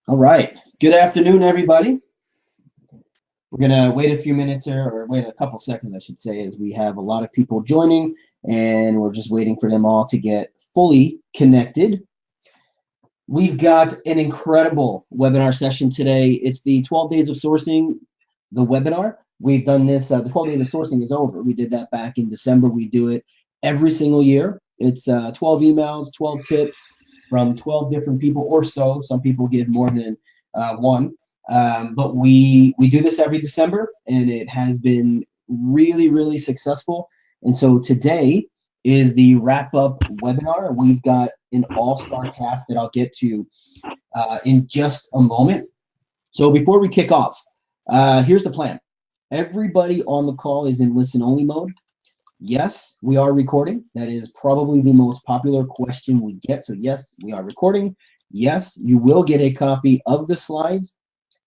All right. Good afternoon, everybody. We're gonna wait a few minutes here, or wait a couple seconds, I should say, as we have a lot of people joining, and we're just waiting for them all to get fully connected. We've got an incredible webinar session today. It's the 12 Days of Sourcing, the webinar. We've done this, the 12 Days of Sourcing is over. We did that back in December. We do it every single year. It's 12 emails, 12 tips from 12 different people or so. Some people give more than one. But we do this every December, and it has been really, really successful. And so today is the wrap up webinar. We've got an all-star cast that I'll get to in just a moment. So before we kick off, here's the plan. Everybody on the call is in listen only mode. Yes, we are recording. That is probably the most popular question we get. So yes, we are recording. Yes, you will get a copy of the slides.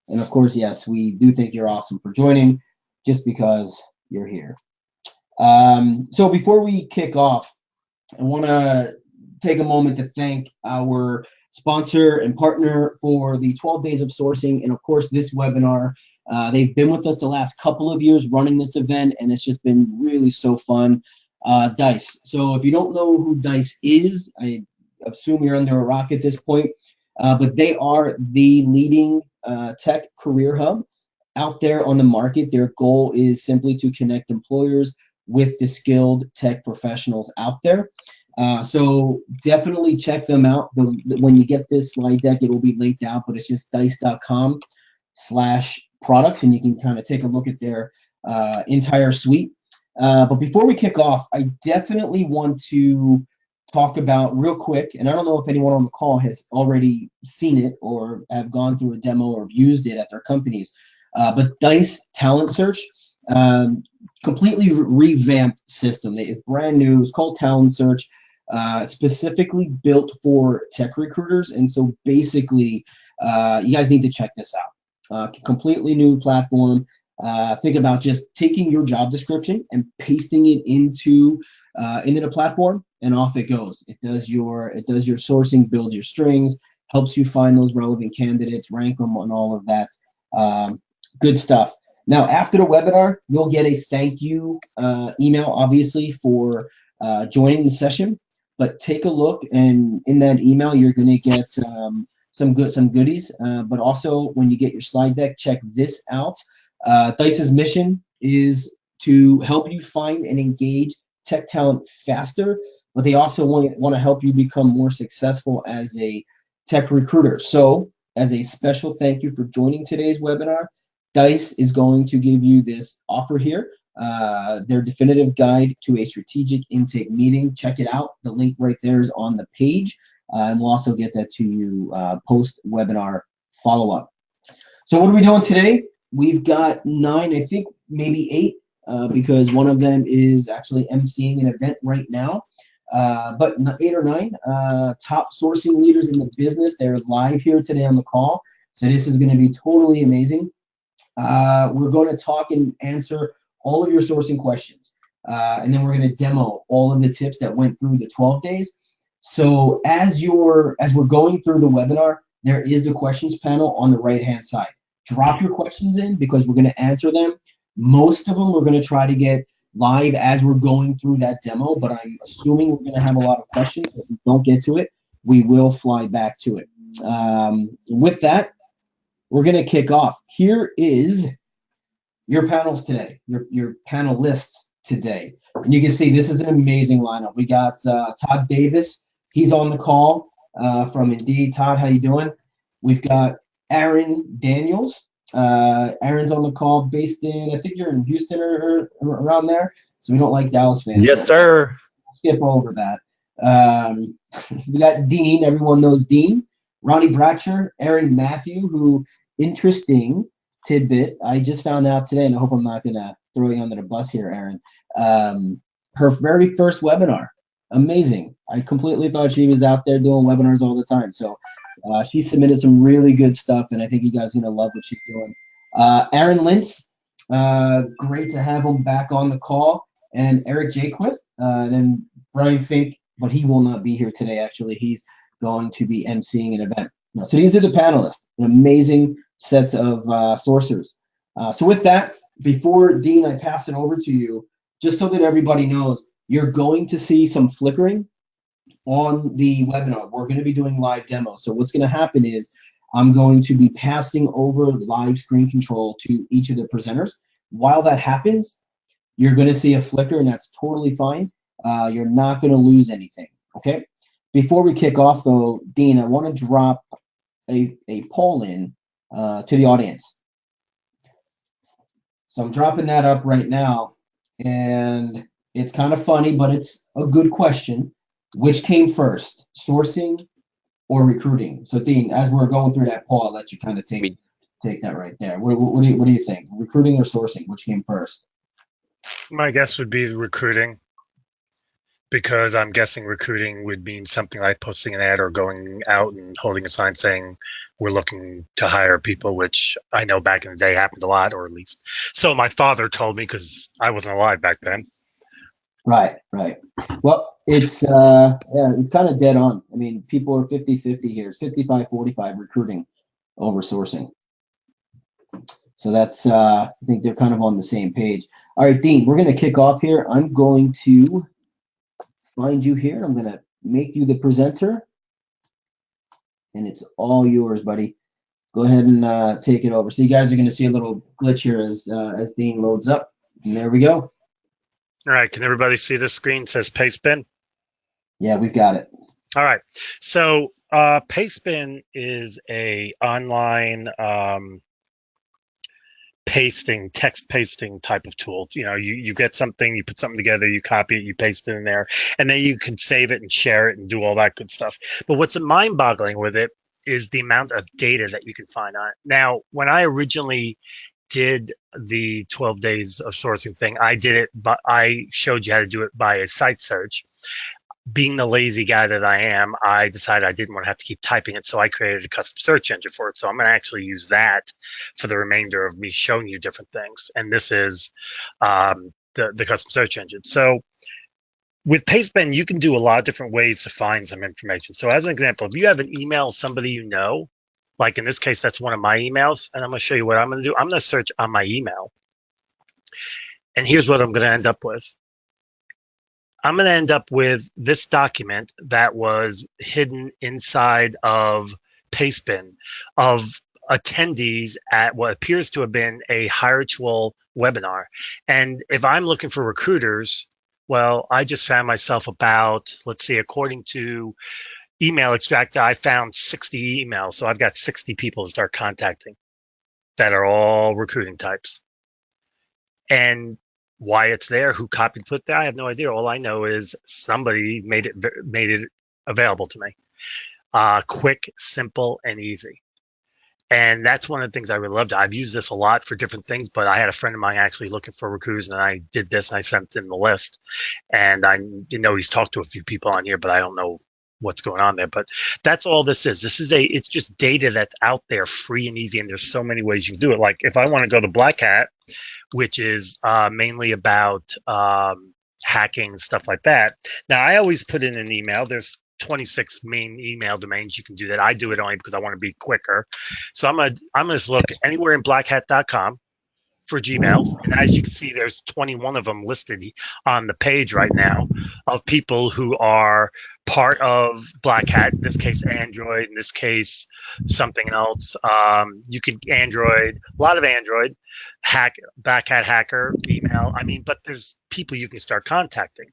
And of course, yes, we do think you're awesome for joining just because you're here. So before we kick off, I want to take a moment to thank our sponsor and partner for the 12 Days of Sourcing, and of course, this webinar. They've been with us the last couple of years running this event, and it's just been really so fun. Dice. So if you don't know who Dice is, I assume you're under a rock at this point, but they are the leading tech career hub out there on the market. Their goal is simply to connect employers with the skilled tech professionals out there. So definitely check them out. When you get this slide deck, it will be linked out, but it's just dice.com/products, and you can kind of take a look at their entire suite. But before we kick off, I definitely want to talk about real quick, and I don't know if anyone on the call has already seen it or have gone through a demo or used it at their companies, but Dice Talent Search, completely revamped system. It's brand new. It's called Talent Search, specifically built for tech recruiters. And so basically, you guys need to check this out. Completely new platform. Think about just taking your job description and pasting it into the platform, and off it goes. It does your sourcing, builds your strings, helps you find those relevant candidates, rank them, and all of that good stuff. Now, after the webinar, you'll get a thank you email, obviously, for joining the session. But take a look, and in that email, you're going to get some goodies. But also, when you get your slide deck, check this out. Dice's mission is to help you find and engage tech talent faster, but they also want to help you become more successful as a tech recruiter. So, as a special thank you for joining today's webinar, Dice is going to give you this offer here, their definitive guide to a strategic intake meeting. Check it out. The link right there is on the page, and we'll also get that to you post-webinar follow-up. So what are we doing today? We've got 9, I think maybe 8, because one of them is actually emceeing an event right now. But 8 or 9 top sourcing leaders in the business. They're live here today on the call. So this is going to be totally amazing. We're going to talk and answer all of your sourcing questions. And then we're going to demo all of the tips that went through the 12 days. So as we're going through the webinar, there is the questions panel on the right-hand side. Drop your questions in because we're going to answer them. Most of them we're going to try to get live as we're going through that demo, but I'm assuming we're going to have a lot of questions. If we don't get to it, we will fly back to it. With that, we're going to kick off. Here is your panels today, your panelists today. And you can see this is an amazing lineup. We got Todd Davis. He's on the call from Indeed. Todd, how you doing? We've got Aaron Daniels. Aaron's on the call based in, I think you're in Houston or around there. So we don't like Dallas fans. Yes, sir. Skip over that. We got Dean. Everyone knows Dean. Ronnie Bratcher, Aaron Matthew, who, interesting tidbit, I just found out today, and I hope I'm not going to throw you under the bus here, Aaron. Her very first webinar. Amazing. I completely thought she was out there doing webinars all the time. So she submitted some really good stuff, and I think you guys are going to love what she's doing. Aaron Lintz, great to have him back on the call. And Eric Jaquith, then Brian Fink, but he will not be here today, actually. He's going to be emceeing an event. So these are the panelists, an amazing set of sorcerers. So with that, before Dean, I pass it over to you, just so that everybody knows, you're going to see some flickering on the webinar. We're going to be doing live demos. So what's going to happen is I'm going to be passing over live screen control to each of the presenters. While that happens, you're going to see a flicker, and that's totally fine. You're not going to lose anything, okay? Before we kick off, though, Dean, I want to drop a poll in to the audience. So I'm dropping that up right now, and it's kind of funny, but it's a good question. Which came first, sourcing or recruiting? So Dean, as we're going through that poll, I'll let you kind of take that right there. What do you think? Recruiting or sourcing? Which came first? My guess would be recruiting, because I'm guessing recruiting would mean something like posting an ad or going out and holding a sign saying we're looking to hire people, which I know back in the day happened a lot, or at least so my father told me, because I wasn't alive back then. Right. Well, it's kind of dead on. I mean, people are 50-50 here. It's 55-45 recruiting over sourcing. So that's I think they're kind of on the same page. All right, Dean, we're going to kick off here. I'm going to find you here. I'm going to make you the presenter, and it's all yours, buddy. Go ahead and take it over. So you guys are going to see a little glitch here as Dean loads up. And there we go. All right, can everybody see the screen? It says Pastebin. Yeah, we've got it. All right, so Pastebin is a online text pasting type of tool. You know, you get something, you put something together, you copy it, you paste it in there, and then you can save it and share it and do all that good stuff. But what's mind-boggling with it is the amount of data that you can find on it. Now, when I originally did the 12 days of sourcing thing, I did it, but I showed you how to do it by a site search. Being the lazy guy that I am, I decided I didn't want to have to keep typing it, so I created a custom search engine for it. So I'm going to actually use that for the remainder of me showing you different things. And this is the custom search engine. So with Pastebin, you can do a lot of different ways to find some information. So as an example, if you have an email of somebody you know, like in this case, that's one of my emails, and I'm going to show you what I'm going to do. I'm going to search on my email, and here's what I'm going to end up with. I'm going to end up with this document that was hidden inside of Pastebin of attendees at what appears to have been a Hiretual webinar. And if I'm looking for recruiters, well, I just found myself about, let's see, according to Email Extractor, I found 60 emails. So I've got 60 people to start contacting that are all recruiting types. And why it's there, who copied put there, I have no idea. All I know is somebody made it available to me. Quick, simple, and easy. And that's one of the things I really loved. I've used this a lot for different things, but I had a friend of mine actually looking for recruiters, and I did this, and I sent him the list. And I know he's talked to a few people on here, but I don't know what's going on there. But that's all this is. It's just data that's out there, free and easy, and there's so many ways you can do it. Like if I want to go to Black Hat, which is mainly about hacking and stuff like that. Now, I always put in an email. There's 26 main email domains you can do that. I do it only because I want to be quicker. So I'm gonna just look anywhere in blackhat.com for Gmails, and as you can see, there's 21 of them listed on the page right now of people who are part of Black Hat. In this case, Android. In this case, something else. You could Android, a lot of Android, Black Hat hacker, email. I mean, but there's people you can start contacting.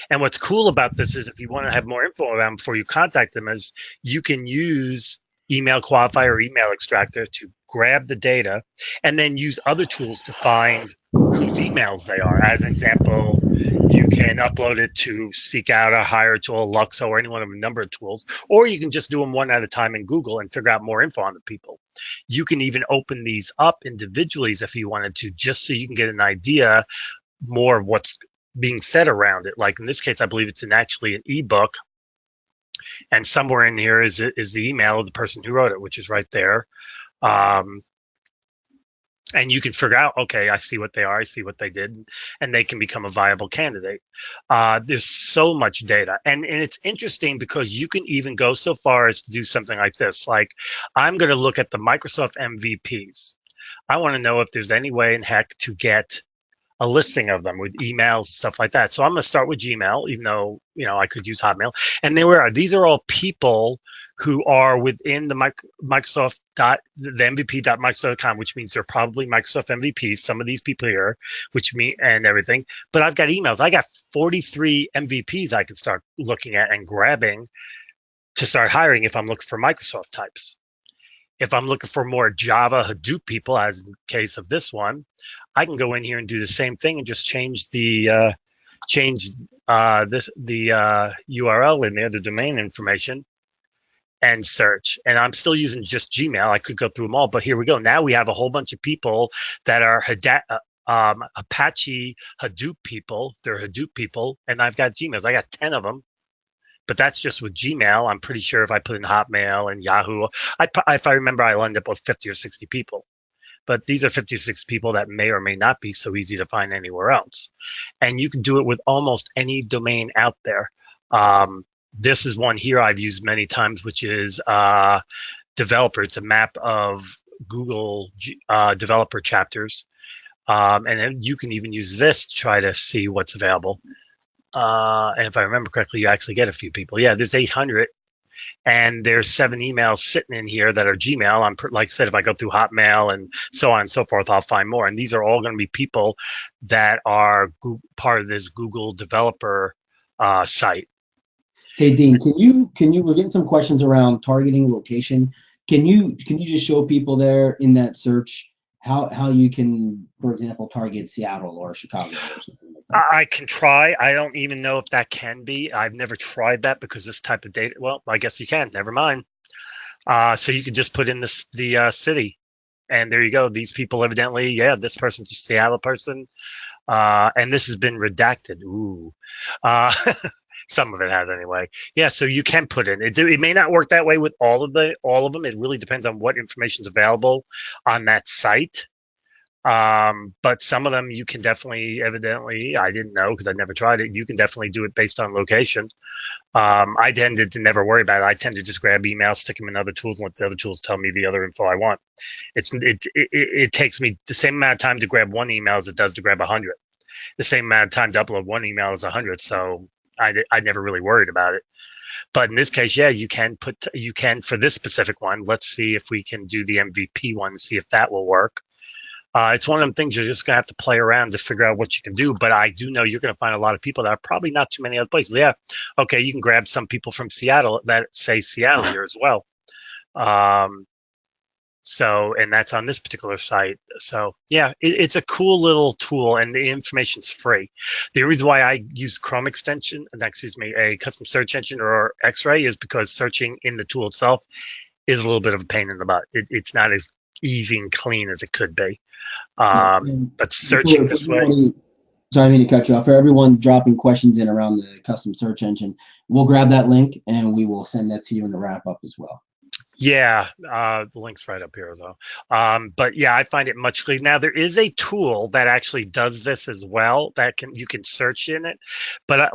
And what's cool about this is if you want to have more info about them before you contact them, is you can use Email Qualifier or Email Extractor to grab the data and then use other tools to find whose emails they are. As an example, you can upload it to Seek Out, a Hiretual, Luxo, or any one of a number of tools, or you can just do them one at a time in Google and figure out more info on the people. You can even open these up individually if you wanted to, just so you can get an idea more of what's being said around it. Like in this case, I believe it's actually an ebook, and somewhere in here is the email of the person who wrote it, which is right there. and you can figure out, okay, I see what they are, I see what they did, and they can become a viable candidate. There's so much data, and it's interesting because you can even go so far as to do something like this. Like, I'm going to look at the Microsoft MVPs. I want to know if there's any way in heck to get a listing of them with emails and stuff like that. So I'm going to start with Gmail, even though, I could use Hotmail. And there we are. These are all people who are within the Microsoft the MVP.Microsoft.com, which means they're probably Microsoft MVPs. Some of these people here, which mean and everything. But I've got emails. I got 43 MVPs I can start looking at and grabbing to start hiring if I'm looking for Microsoft types. If I'm looking for more Java Hadoop people, as in the case of this one, I can go in here and do the same thing and just change the URL in there, the domain information, and search. And I'm still using just Gmail. I could go through them all, but here we go. Now we have a whole bunch of people that are Apache Hadoop people. They're Hadoop people, and I've got Gmails. I got 10 of them. But that's just with Gmail. I'm pretty sure if I put in Hotmail and Yahoo, if I remember, I'll end up with 50 or 60 people. But these are 56 people that may or may not be so easy to find anywhere else. And you can do it with almost any domain out there. This is one here I've used many times, which is Developer. It's a map of Google developer chapters. And then you can even use this to try to see what's available. And if I remember correctly, you actually get a few people. Yeah, there's 800, and there's 7 emails sitting in here that are Gmail. Like I said, if I go through Hotmail and so on and so forth, I'll find more. And these are all going to be people that are part of this Google developer site. Hey Dean, we're getting some questions around targeting location. Can you just show people there in that search how you can, for example, target Seattle or Chicago or something like that? I can try. I don't even know if that can be. I've never tried that because this type of data. Well, I guess you can. Never mind. So you can just put in the city, and there you go. These people evidently, yeah, this person's a Seattle person, and this has been redacted. Ooh, some of it has anyway. Yeah, so you can put in. It may not work that way with all of them. It really depends on what information is available on that site. But some of them you can definitely, evidently, I didn't know because I never tried it. You can definitely do it based on location. I tended to never worry about it. I tend to just grab emails, stick them in other tools, and let the other tools tell me the other info I want. It takes me the same amount of time to grab one email as it does to grab 100. The same amount of time to upload one email as 100. So I never really worried about it. But in this case, yeah, you can for this specific one. Let's see if we can do the MVP one, see if that will work. It's one of them things you're just going to have to play around to figure out what you can do. But I do know you're going to find a lot of people that are probably not too many other places. Yeah, okay, you can grab some people from Seattle that say Seattle here as well. And that's on this particular site. So yeah, it's a cool little tool, and the information's free. The reason why I use Chrome extension, a custom search engine or X-Ray, is because searching in the tool itself is a little bit of a pain in the butt. It's not as easy and clean as it could be. But searching this way. Sorry, I mean to cut you off. For everyone dropping questions in around the custom search engine, we'll grab that link and we will send that to you in the wrap up as well. Yeah, the link's right up here as well. But yeah, I find it much cleaner. Now there is a tool that actually does this as well that you can search in it, but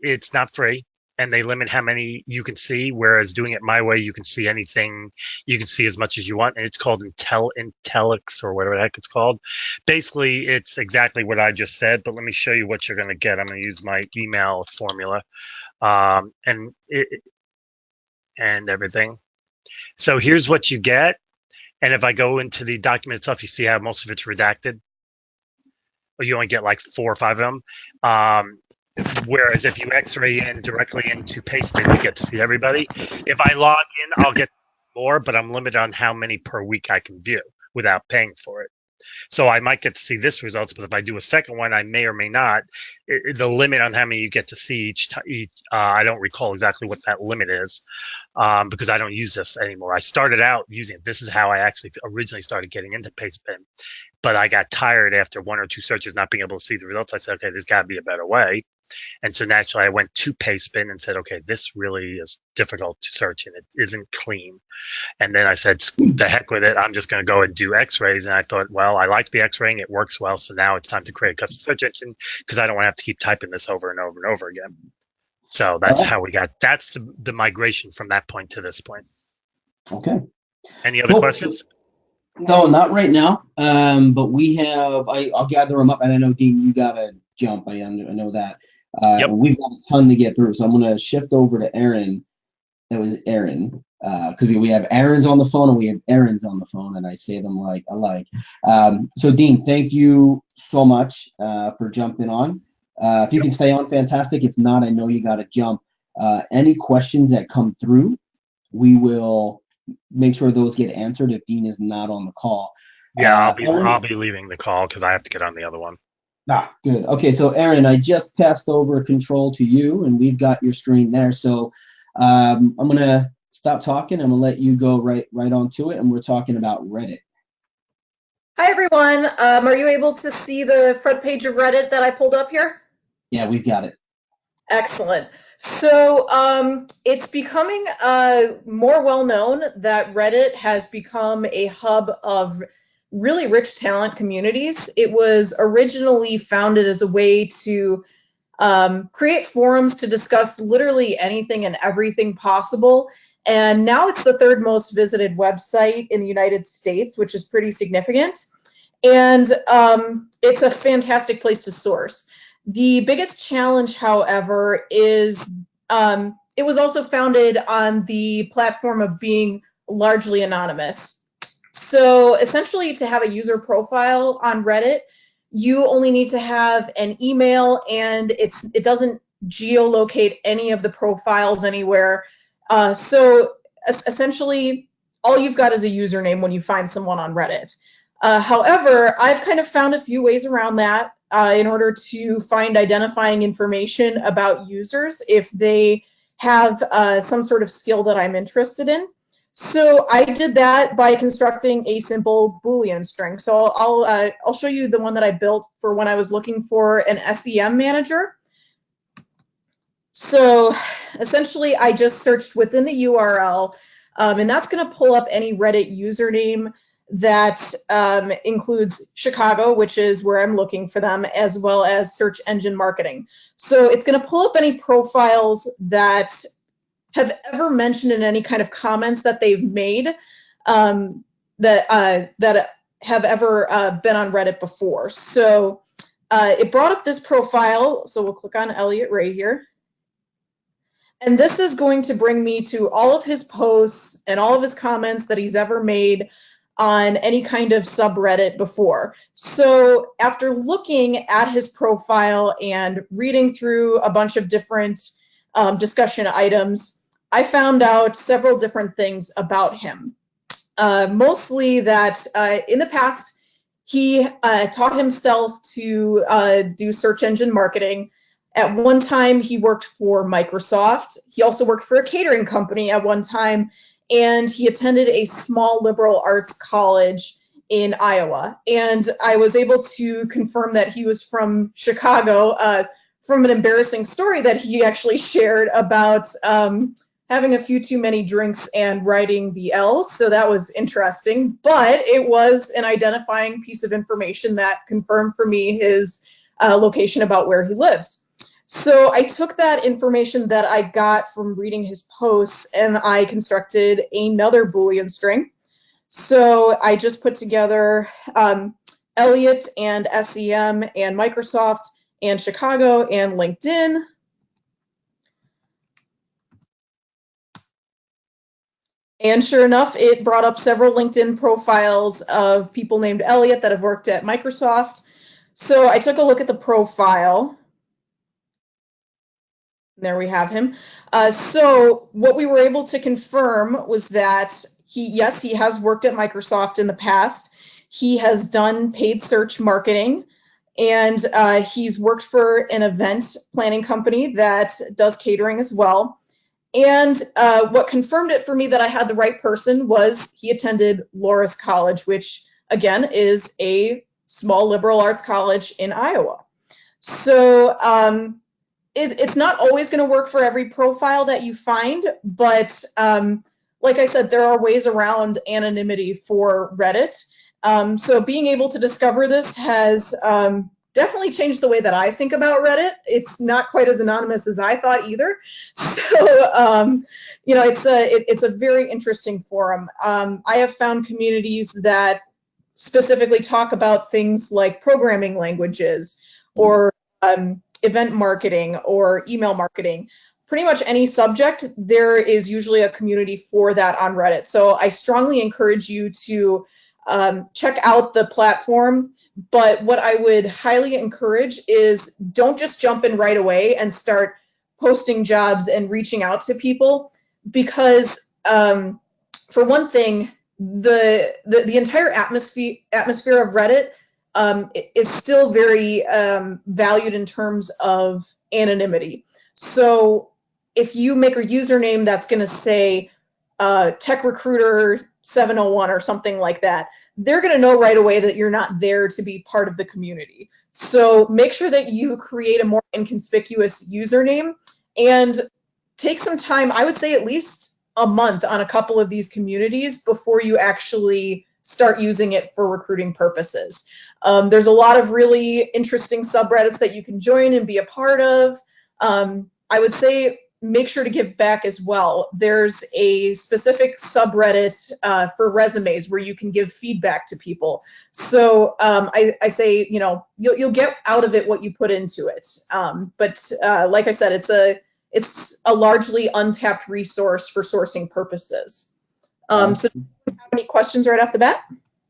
it's not free. And they limit how many you can see, whereas doing it my way, you can see anything, you can see as much as you want. And it's called Intellix or whatever the heck it's called. Basically, it's exactly what I just said, but let me show you what you're going to get. I'm going to use my email formula and everything. So here's what you get. And if I go into the document itself, you see how most of it's redacted. Or you only get like 4 or 5 of them. Whereas if you X-ray in directly into Pastebin, you get to see everybody. If I log in, I'll get more, but I'm limited on how many per week I can view without paying for it. So I might get to see this results, but if I do a second one, I may or may not. The limit on how many you get to see each I don't recall exactly what that limit is because I don't use this anymore. I started out using it. This is how I actually originally started getting into Pastebin, but I got tired after 1 or 2 searches not being able to see the results. I said, okay, there's got to be a better way. And so naturally, I went to Pastebin and said, okay, this really is difficult to search and it isn't clean. And then I said, the heck with it. I'm just going to go and do x-rays. And I thought, well, I like the x-raying. It works well. So now it's time to create a custom search engine because I don't want to have to keep typing this over and over and over again. So that's how we got, that's the migration from that point to this point. Okay. Any other questions? No, not right now. But we have, I'll gather them up. And I know, Dean, you got to jump. I know that. Yep. We've got a ton to get through. So I'm going to shift over to Aaron. That was Aaron. Because we have Aaron's on the phone and we have Aaron's on the phone, and I say them like alike. So Dean, thank you so much for jumping on. If you can stay on, fantastic. If not, I know you got to jump. Any questions that come through, we will make sure those get answered if Dean is not on the call. Yeah, I'll be leaving the call because I have to get on the other one. Good. Okay, so Aaron, I just passed over control to you, and we've got your screen there. So I'm gonna stop talking. I'm gonna let you go right on to it, and we're talking about Reddit. Hi everyone. Are you able to see the front page of Reddit that I pulled up here? Yeah, we've got it. Excellent. So it's becoming more well known that Reddit has become a hub of really rich talent communities. It was originally founded as a way to create forums to discuss literally anything and everything possible. And now it's the third most visited website in the United States, which is pretty significant. And it's a fantastic place to source. The biggest challenge, however, is it was also founded on the platform of being largely anonymous. So essentially, to have a user profile on Reddit, you only need to have an email, and it doesn't geolocate any of the profiles anywhere. So essentially, all you've got is a username when you find someone on Reddit. However, I've kind of found a few ways around that in order to find identifying information about users if they have some sort of skill that I'm interested in. So I did that by constructing a simple Boolean string. So I'll show you the one that I built for when I was looking for an SEM manager. So essentially, I just searched within the URL, and that's going to pull up any Reddit username that includes Chicago, which is where I'm looking for them, as well as search engine marketing. So it's going to pull up any profiles that have ever mentioned in any kind of comments that they've made that have ever been on Reddit before. So it brought up this profile. So we'll click on Elliot Ray here. And this is going to bring me to all of his posts and all of his comments that he's ever made on any kind of subreddit before. So after looking at his profile and reading through a bunch of different discussion items, I found out several different things about him. Mostly that in the past, he taught himself to do search engine marketing. At one time, he worked for Microsoft. He also worked for a catering company at one time, and he attended a small liberal arts college in Iowa. And I was able to confirm that he was from Chicago from an embarrassing story that he actually shared about having a few too many drinks and writing the L's. So that was interesting, but it was an identifying piece of information that confirmed for me his location about where he lives. So I took that information that I got from reading his posts and I constructed another Boolean string. So I just put together Elliot and SEM and Microsoft and Chicago and LinkedIn. And sure enough, it brought up several LinkedIn profiles of people named Elliot that have worked at Microsoft. So I took a look at the profile. There we have him. So what we were able to confirm was that he has worked at Microsoft in the past. He has done paid search marketing, and he's worked for an event planning company that does catering as well. And what confirmed it for me that I had the right person was he attended Loras College, which again is a small liberal arts college in Iowa. So it's not always going to work for every profile that you find, but like I said, there are ways around anonymity for Reddit. So being able to discover this has definitely changed the way that I think about Reddit. It's not quite as anonymous as I thought either. So it's a very interesting forum. I have found communities that specifically talk about things like programming languages or event marketing or email marketing. Pretty much any subject, there is usually a community for that on Reddit. So I strongly encourage you to check out the platform. But what I would highly encourage is don't just jump in right away and start posting jobs and reaching out to people, because for one thing, the entire atmosphere of Reddit is still very valued in terms of anonymity. So if you make a username that's going to say Tech Recruiter 701 or something like that, they're going to know right away that you're not there to be part of the community. So make sure that you create a more inconspicuous username and take some time, I would say at least a month on a couple of these communities before you actually start using it for recruiting purposes. There's a lot of really interesting subreddits that you can join and be a part of. I would say make sure to give back as well. There's a specific subreddit for resumes where you can give feedback to people. So I say, you'll get out of it what you put into it. But like I said, it's a largely untapped resource for sourcing purposes. So do you have any questions right off the bat?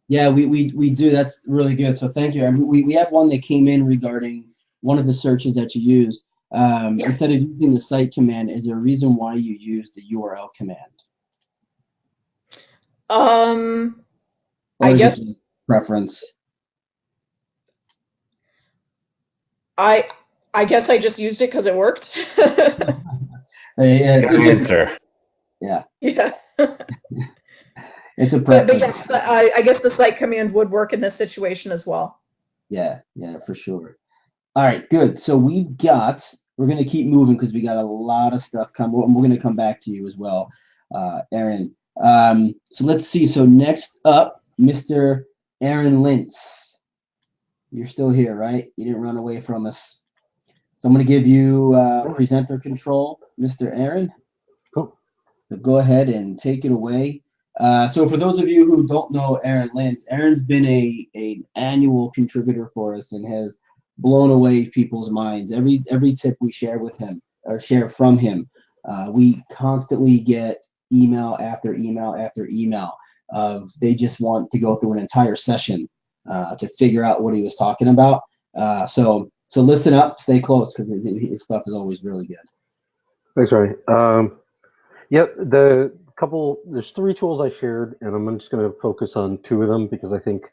Yeah, we do. That's really good. So thank you. We have one that came in regarding one of the searches that you used. Instead of using the site command, is there a reason why you use the URL command? I guess preference. I guess I just used it because it worked. Good answer. Yeah. Yeah. It's a preference. But yes, I guess the site command would work in this situation as well. Yeah, for sure. All right, good. So we're going to keep moving because we got a lot of stuff coming. We're going to come back to you as well, Aaron. So let's see. So next up, Mr. Aaron Lintz. You're still here, right? You didn't run away from us. So I'm going to give you presenter control, Mr. Aaron. Cool. So go ahead and take it away. So for those of you who don't know Aaron Lintz, Aaron's been an annual contributor for us and has blown away people's minds. Every tip we share with him or share from him, we constantly get email after email after email of they just want to go through an entire session to figure out what he was talking about. So listen up, stay close, because his stuff is always really good. Thanks, Ronnie. Yep, there's 3 tools I shared, and I'm just going to focus on 2 of them because I think,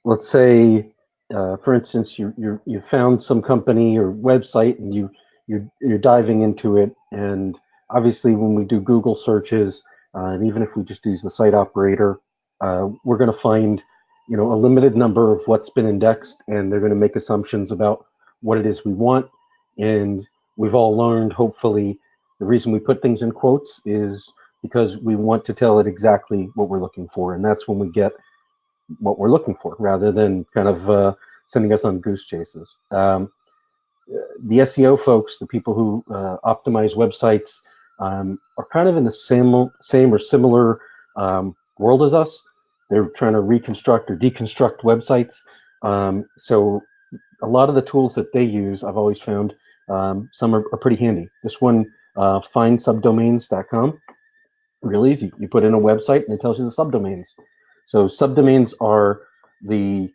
let's say, for instance, you found some company or website and you're diving into it, and obviously when we do Google searches, and even if we just use the site operator, we're going to find a limited number of what's been indexed, and they're going to make assumptions about what it is we want. And we've all learned, hopefully, the reason we put things in quotes is because we want to tell it exactly what we're looking for, and that's when we get what we're looking for, rather than kind of sending us on goose chases. The SEO folks, the people who optimize websites, are kind of in the same or similar world as us. They're trying to reconstruct or deconstruct websites. So a lot of the tools that they use, I've always found, some are pretty handy. This one, findsubdomains.com, real easy. You put in a website and it tells you the subdomains. So subdomains are the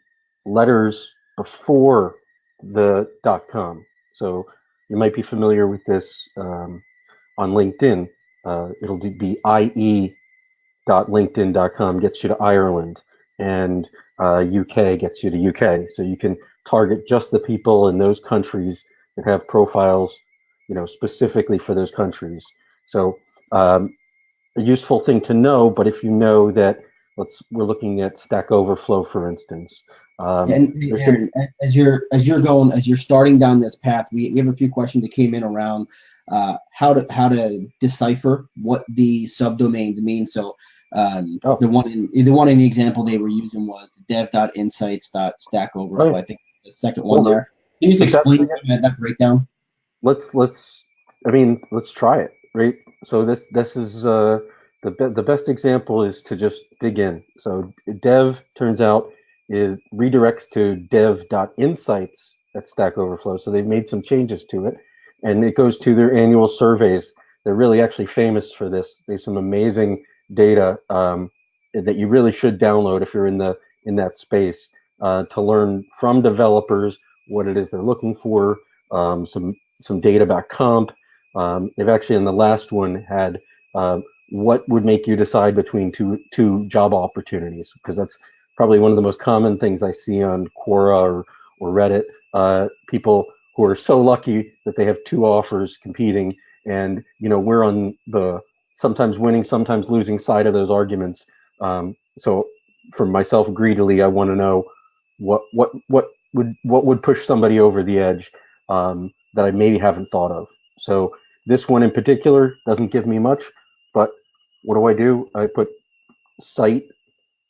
letters before the .com. So you might be familiar with this on LinkedIn. It'll be ie.linkedin.com gets you to Ireland, and UK gets you to UK. So you can target just the people in those countries that have profiles, specifically for those countries. So a useful thing to know, but if you know that, we're looking at Stack Overflow, for instance. And as you're starting down this path, we have a few questions that came in around how to decipher what the subdomains mean. So the one in the example they were using was the dev.insights.stackoverflow. I think the second one there. Can you just explain that breakdown? Let's try it, right? So this is the best example is to just dig in. So dev turns out is redirects to dev.insights at Stack Overflow. So they've made some changes to it, and it goes to their annual surveys. They're really actually famous for this. They have some amazing data that you really should download if you're in that space to learn from developers what it is they're looking for. Some data about comp. They've actually in the last one had what would make you decide between two job opportunities, because that's probably one of the most common things I see on Quora or Reddit. People who are so lucky that they have two offers competing, and we're on the sometimes winning, sometimes losing side of those arguments. So for myself, greedily, I want to know what would push somebody over the edge that I maybe haven't thought of. So this one in particular doesn't give me much, but what do? I put site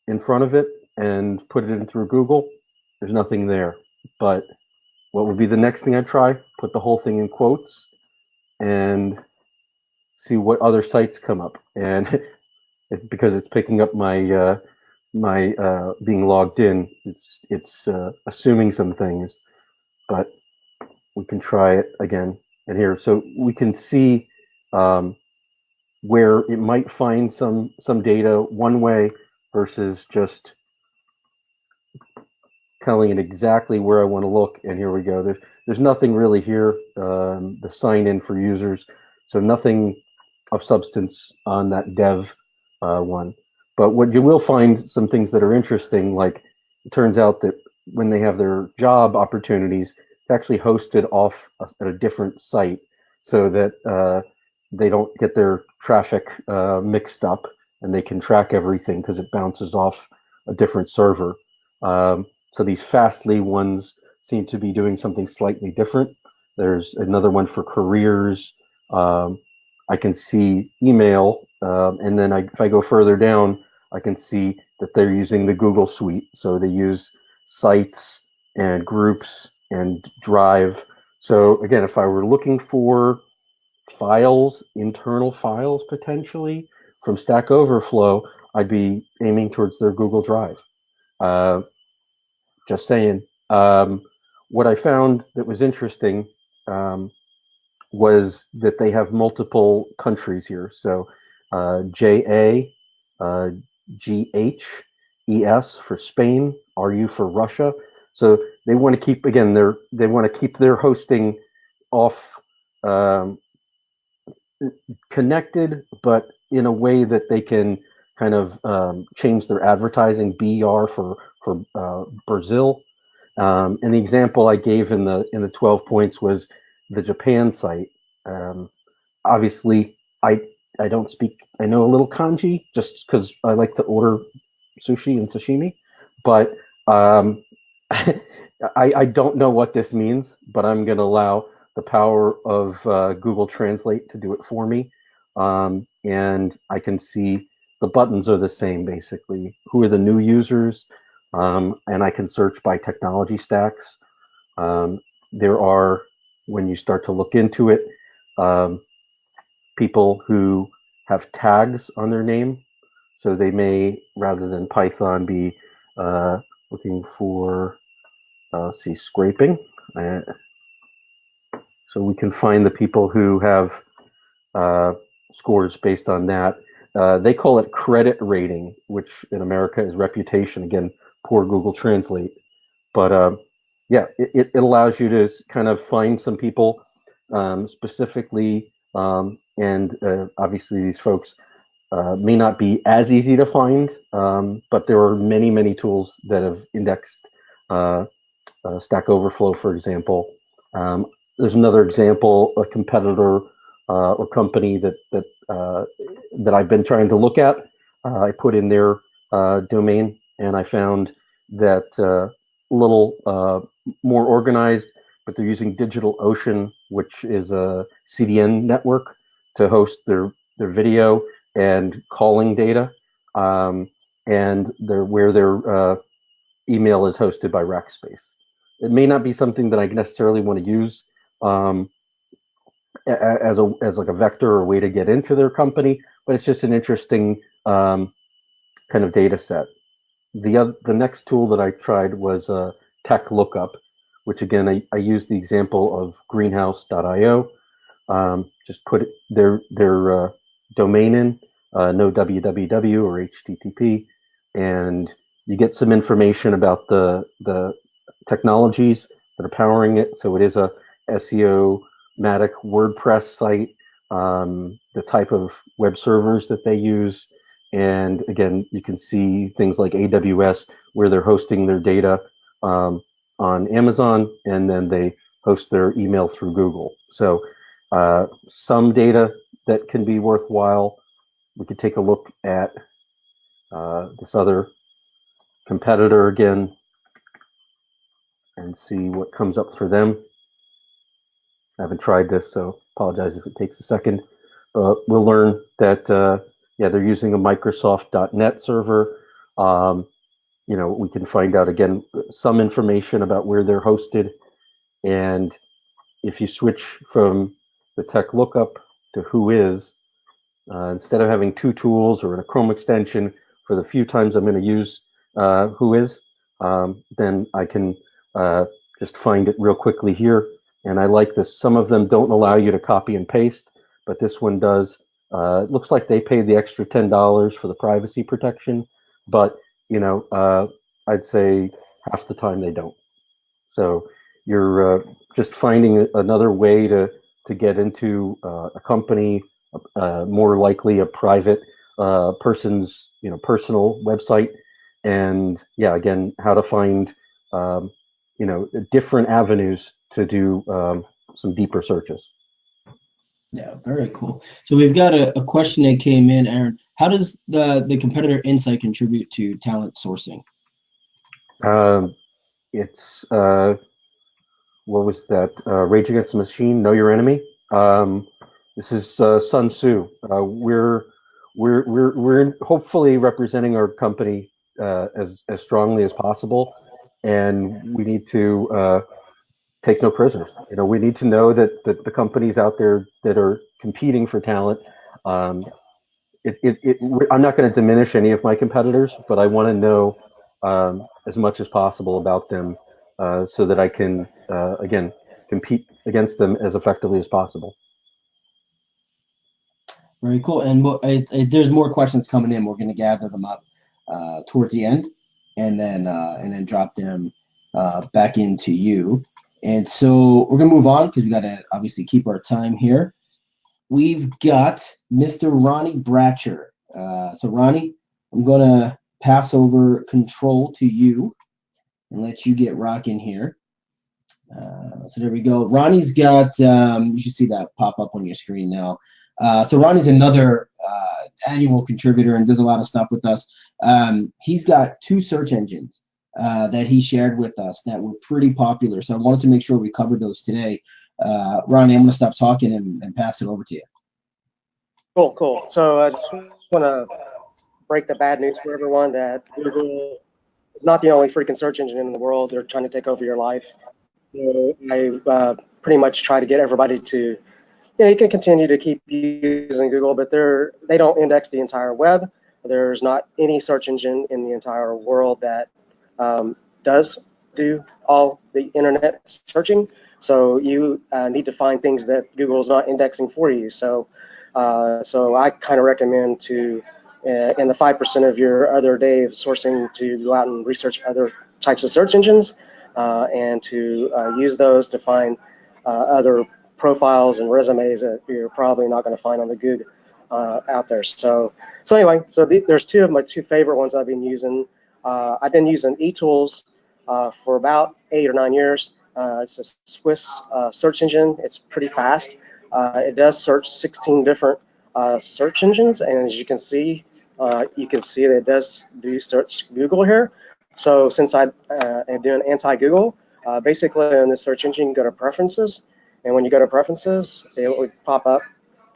in front of it and put it in through Google. There's nothing there. But what would be the next thing I try? Put the whole thing in quotes and see what other sites come up. And because it's picking up my being logged in, it's assuming some things, but we can try it again. And here, so we can see where it might find some data one way versus just telling it exactly where I want to look. And here we go. There's nothing really here. The sign in for users, so nothing of substance on that dev one. But what you will find some things that are interesting, like it turns out that when they have their job opportunities, it's actually hosted off at a different site, so that they don't get their traffic mixed up, and they can track everything because it bounces off a different server. So these Fastly ones seem to be doing something slightly different. There's another one for careers. I can see email, and then if I go further down, I can see that they're using the Google Suite. So they use sites and groups and Drive. So again, if I were looking for files, internal files potentially from Stack Overflow, I'd be aiming towards their Google Drive. Just saying. What I found that was interesting was that they have multiple countries here. So JA, GHES for Spain, RU for Russia. So they want to keep, again, they want to keep their hosting off connected, but in a way that they can kind of change their advertising. BR for Brazil. And the example I gave in the 12 points was the Japan site. Obviously, I don't speak. I know a little kanji just because I like to order sushi and sashimi, but I don't know what this means. But I'm going to allow the power of Google Translate to do it for me, and I can see the buttons are the same basically. Who are the new users? And I can search by technology stacks. There are, when you start to look into it, people who have tags on their name. So they may, rather than Python, be looking for, scraping. So we can find the people who have scores based on that. They call it credit rating, which in America is reputation. Again, poor Google Translate. But yeah, it allows you to kind of find some people specifically, and obviously these folks may not be as easy to find, but there are many, many tools that have indexed Stack Overflow, for example. There's another example, a competitor or company that I've been trying to look at. I put in their domain, and I found that little more organized, but they're using DigitalOcean, which is a CDN network, to host their video and calling data, and where their email is hosted by Rackspace. It may not be something that I necessarily want to use as like a vector or way to get into their company, but it's just an interesting kind of data set. The next tool that I tried was Tech Lookup, which again I used the example of Greenhouse.io. Just put their domain in, no www or HTTP, and you get some information about the technologies that are powering it. So it is a SEO-matic WordPress site, the type of web servers that they use, and again, you can see things like AWS, where they're hosting their data on Amazon, and then they host their email through Google. So some data that can be worthwhile. We could take a look at this other competitor again and see what comes up for them. I haven't tried this, so apologize if it takes a second. We'll learn that yeah, they're using a Microsoft.NET server. You know, we can find out again some information about where they're hosted, and if you switch from the Tech Lookup to Whois, instead of having two tools or a Chrome extension for the few times I'm going to use Whois, then I can just find it real quickly here. And I like this. Some of them don't allow you to copy and paste, but this one does. It looks like they paid the extra $10 for the privacy protection, but you know, I'd say half the time they don't. So you're just finding another way to get into a company, more likely a private person's personal website, and yeah, again, how to find different avenues to do some deeper searches. Yeah, very cool. So we've got a question that came in, Aaron. How does the competitor insight contribute to talent sourcing? It's what was that? Rage Against the Machine, Know Your Enemy. This is Sun Tzu. We're hopefully representing our company as strongly as possible, and we need to take no prisoners. You know, we need to know that the companies out there that are competing for talent. I'm not going to diminish any of my competitors, but I want to know as much as possible about them so that I can again compete against them as effectively as possible. Very cool. And there's more questions coming in. We're going to gather them up towards the end, and then drop them back into you. And so we're going to move on because we got to obviously keep our time here. We've got Mr. Ronnie Bratcher. So Ronnie, I'm going to pass over control to you and let you get rocking here. So there we go. Ronnie's got, you should see that pop up on your screen now. So Ronnie's another annual contributor and does a lot of stuff with us. He's got 2 search engines that he shared with us that were pretty popular. So I wanted to make sure we covered those today. Ronnie, I'm going to stop talking and pass it over to you. Cool. So I just want to break the bad news for everyone that Google is not the only freaking search engine in the world. They're trying to take over your life. So I pretty much try to get everybody to, you can continue to keep using Google, but they don't index the entire web. There's not any search engine in the entire world that does do all the internet searching. So you need to find things that Google's not indexing for you. So I kind of recommend to, in the 5% of your other day of sourcing, to go out and research other types of search engines and to use those to find other profiles and resumes that you're probably not going to find on the Good out there. So anyway, there's 2 of my 2 favorite ones I've been using. I've been using eTools for about 8 or 9 years. It's a Swiss search engine. It's pretty fast. It does search 16 different search engines, and as you can see that it does search Google here. So since I am doing anti-Google, basically in the search engine, you go to preferences, and when you go to preferences, it will pop up,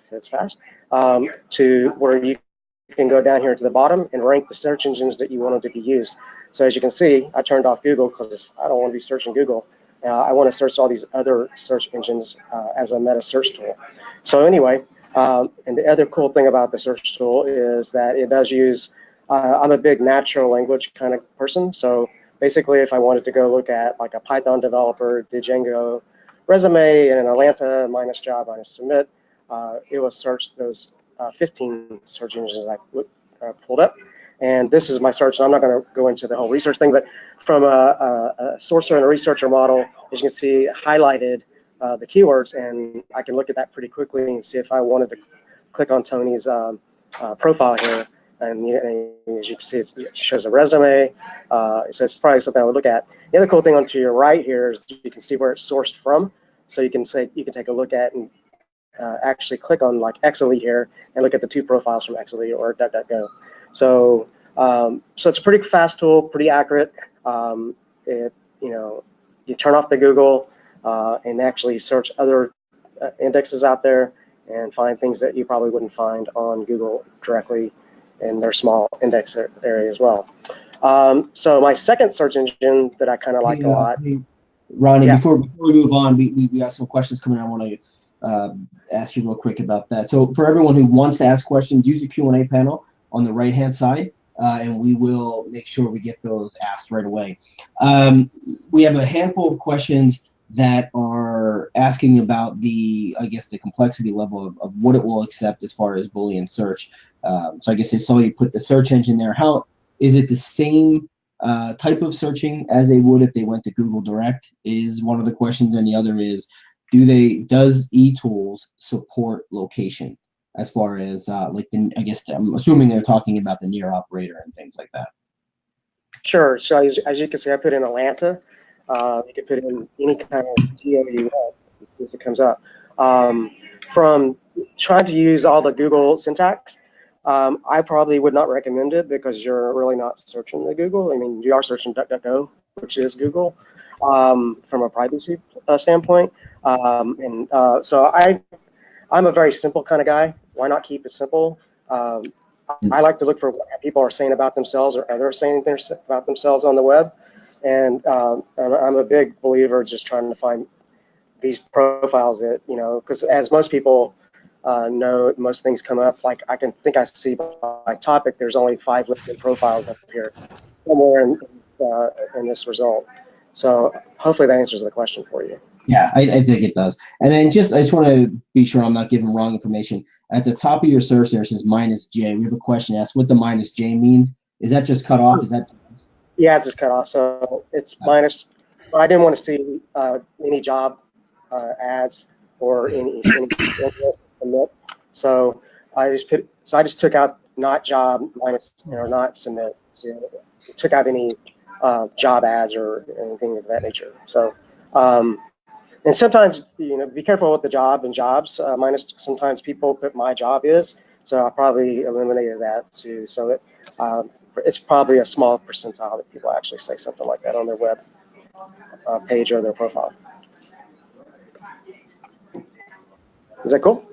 if it's fast, to where you can go down here to the bottom and rank the search engines that you wanted to be used. So as you can see, I turned off Google because I don't want to be searching Google. I want to search all these other search engines as a meta search tool. So anyway, and the other cool thing about the search tool is that it does use, I'm a big natural language kind of person. So basically, if I wanted to go look at like a Python developer, Django resume in Atlanta minus job minus submit, it will search those 15 search engines I pulled up. And this is my search. So I'm not going to go into the whole research thing, but from a sourcer and a researcher model, as you can see, highlighted the keywords, and I can look at that pretty quickly and see if I wanted to click on Tony's profile here. And as you can see, it shows a resume. So it's probably something I would look at. The other cool thing on to your right here is you can see where it's sourced from. So you can take a look at and actually click on like Xelite here and look at the 2 profiles from Xelite or DuckDuckGo. So so it's a pretty fast tool, pretty accurate. You turn off the Google and actually search other indexes out there and find things that you probably wouldn't find on Google directly in their small index area as well. So my second search engine that I kind of like a lot. Ronnie, yeah. Before we move on, we got some questions coming. I want to ask you real quick about that. So for everyone who wants to ask questions, use the Q&A panel on the right-hand side, and we will make sure we get those asked right away. We have a handful of questions that are asking about the complexity level of what it will accept as far as Boolean search. So I guess I saw you put the search engine there. How is it the same type of searching as they would if they went to Google Direct is one of the questions, and the other is, does eTools support location as far as I'm assuming they're talking about the near operator and things like that. Sure. So as you can see, I put in Atlanta. You can put in any kind of geo you want if it comes up. From trying to use all the Google syntax, I probably would not recommend it because you're really not searching the Google. I mean, you are searching DuckDuckGo, which is Google, from a privacy standpoint. So I'm a very simple kind of guy. Why not keep it simple? I like to look for what people are saying about themselves or others saying about themselves on the web. And I'm a big believer just trying to find these profiles that, because as most people know, most things come up. Like I see by topic, there's only 5 listed profiles up here somewhere in this result. So hopefully that answers the question for you. Yeah, I think it does. And then I just want to be sure I'm not giving wrong information. At the top of your search there, it says -J. We have a question asked what the -J means. Is that just cut off? Is that? Yeah, it's just cut off. So it's minus. I didn't want to see any job ads or any submit. So I just took out not job minus not submit. So it took out any job ads or anything of that nature. So. And sometimes, be careful with the job and jobs. Minus, sometimes people put my job is, so I probably eliminated that too. So it's probably a small percentile that people actually say something like that on their web page or their profile. Is that cool?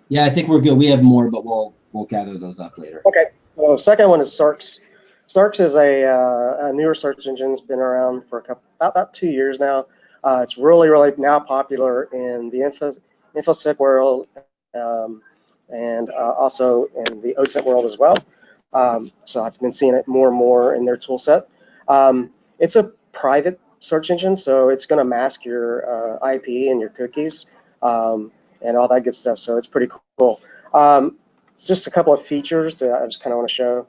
Yeah, I think we're good. We have more, but we'll gather those up later. Okay. So the second one is Cirx. Cirx is a newer search engine. It's been around for about 2 years now. It's really now popular in the InfoSec world and also in the OSINT world as well. So I've been seeing it more and more in their tool set. It's a private search engine, so it's going to mask your IP and your cookies and all that good stuff. So it's pretty cool. It's just a couple of features that I just kind of want to show.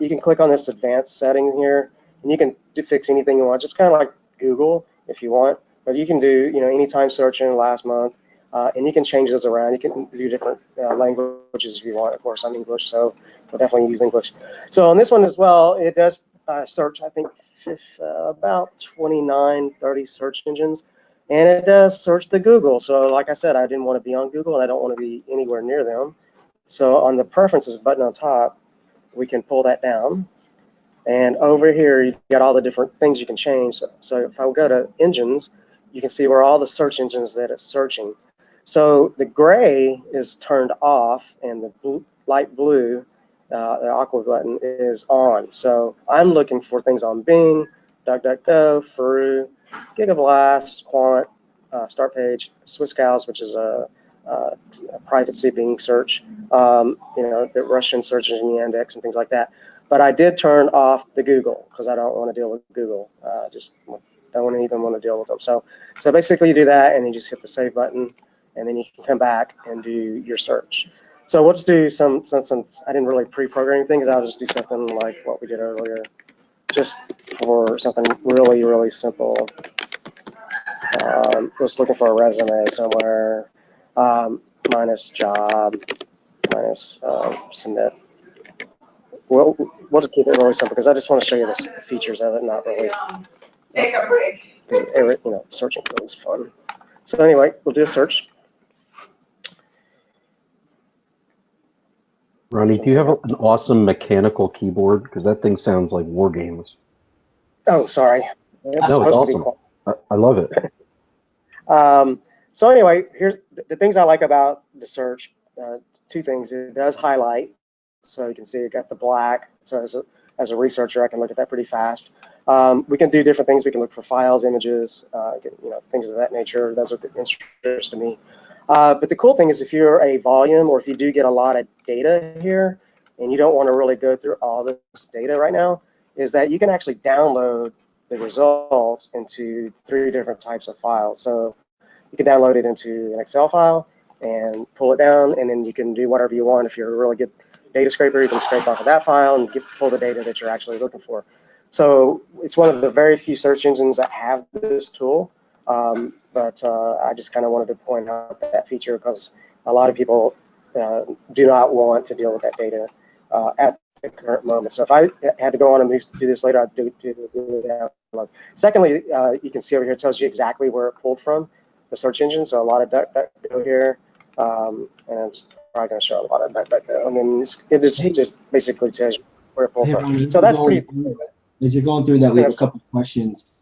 You can click on this advanced setting here, and you can fix anything you want, just kind of like Google if you want. But you can do, anytime searching last month, and you can change those around. You can do different languages if you want. Of course, I'm English, so we'll definitely use English. So on this one as well, it does search, I think, about 29, 30 search engines, and it does search the Google. So like I said, I didn't want to be on Google, and I don't want to be anywhere near them. So on the preferences button on top, we can pull that down, And over here, you got all the different things you can change. So if I go to engines, you can see where all the search engines that it's searching. So the gray is turned off, and the light blue, the aqua button, is on. So I'm looking for things on Bing, DuckDuckGo, Furu, GigaBlast, Quant, Startpage, SwissCows, which is a private seeping search, the Russian search engine Yandex and things like that. But I did turn off the Google because I don't want to deal with Google. Just don't even want to deal with them. So basically you do that, and you just hit the save button, and then you can come back and do your search. So we'll just do since I didn't really pre-program anything, I'll just do something like what we did earlier, just for something really, really simple. Just looking for a resume somewhere, minus job, minus submit. We'll just keep it really simple because I just want to show you the features of it, not really. Take a break. Searching is fun. So anyway, we'll do a search. Ronnie, do you have an awesome mechanical keyboard? Because that thing sounds like war games. Oh, sorry. It's No, it's supposed to be awesome. I love it. So anyway, here's the things I like about the search. Two things. It does highlight, so you can see it got the black. So as a researcher, I can look at that pretty fast. We can do different things. We can look for files, images, things of that nature. Those are the interest to me. But the cool thing is if you're a volume, or if you do get a lot of data here and you don't want to really go through all this data right now, is that you can actually download the results into 3 different types of files. So you can download it into an Excel file and pull it down, and then you can do whatever you want. If you're a really good data scraper, you can scrape off of that file and pull the data that you're actually looking for. So it's one of the very few search engines that have this tool. But I just kind of wanted to point out that feature because a lot of people do not want to deal with that data at the current moment. So if I had to go on and do this later, I'd do that. Secondly, you can see over here, it tells you exactly where it pulled from, the search engine. So a lot of DuckDuckGo here, and it's probably going to show a lot of DuckDuckGo. I mean, it just basically tells you where it pulled from. Ronnie, So that's pretty. As you're going through that, we have a couple of questions.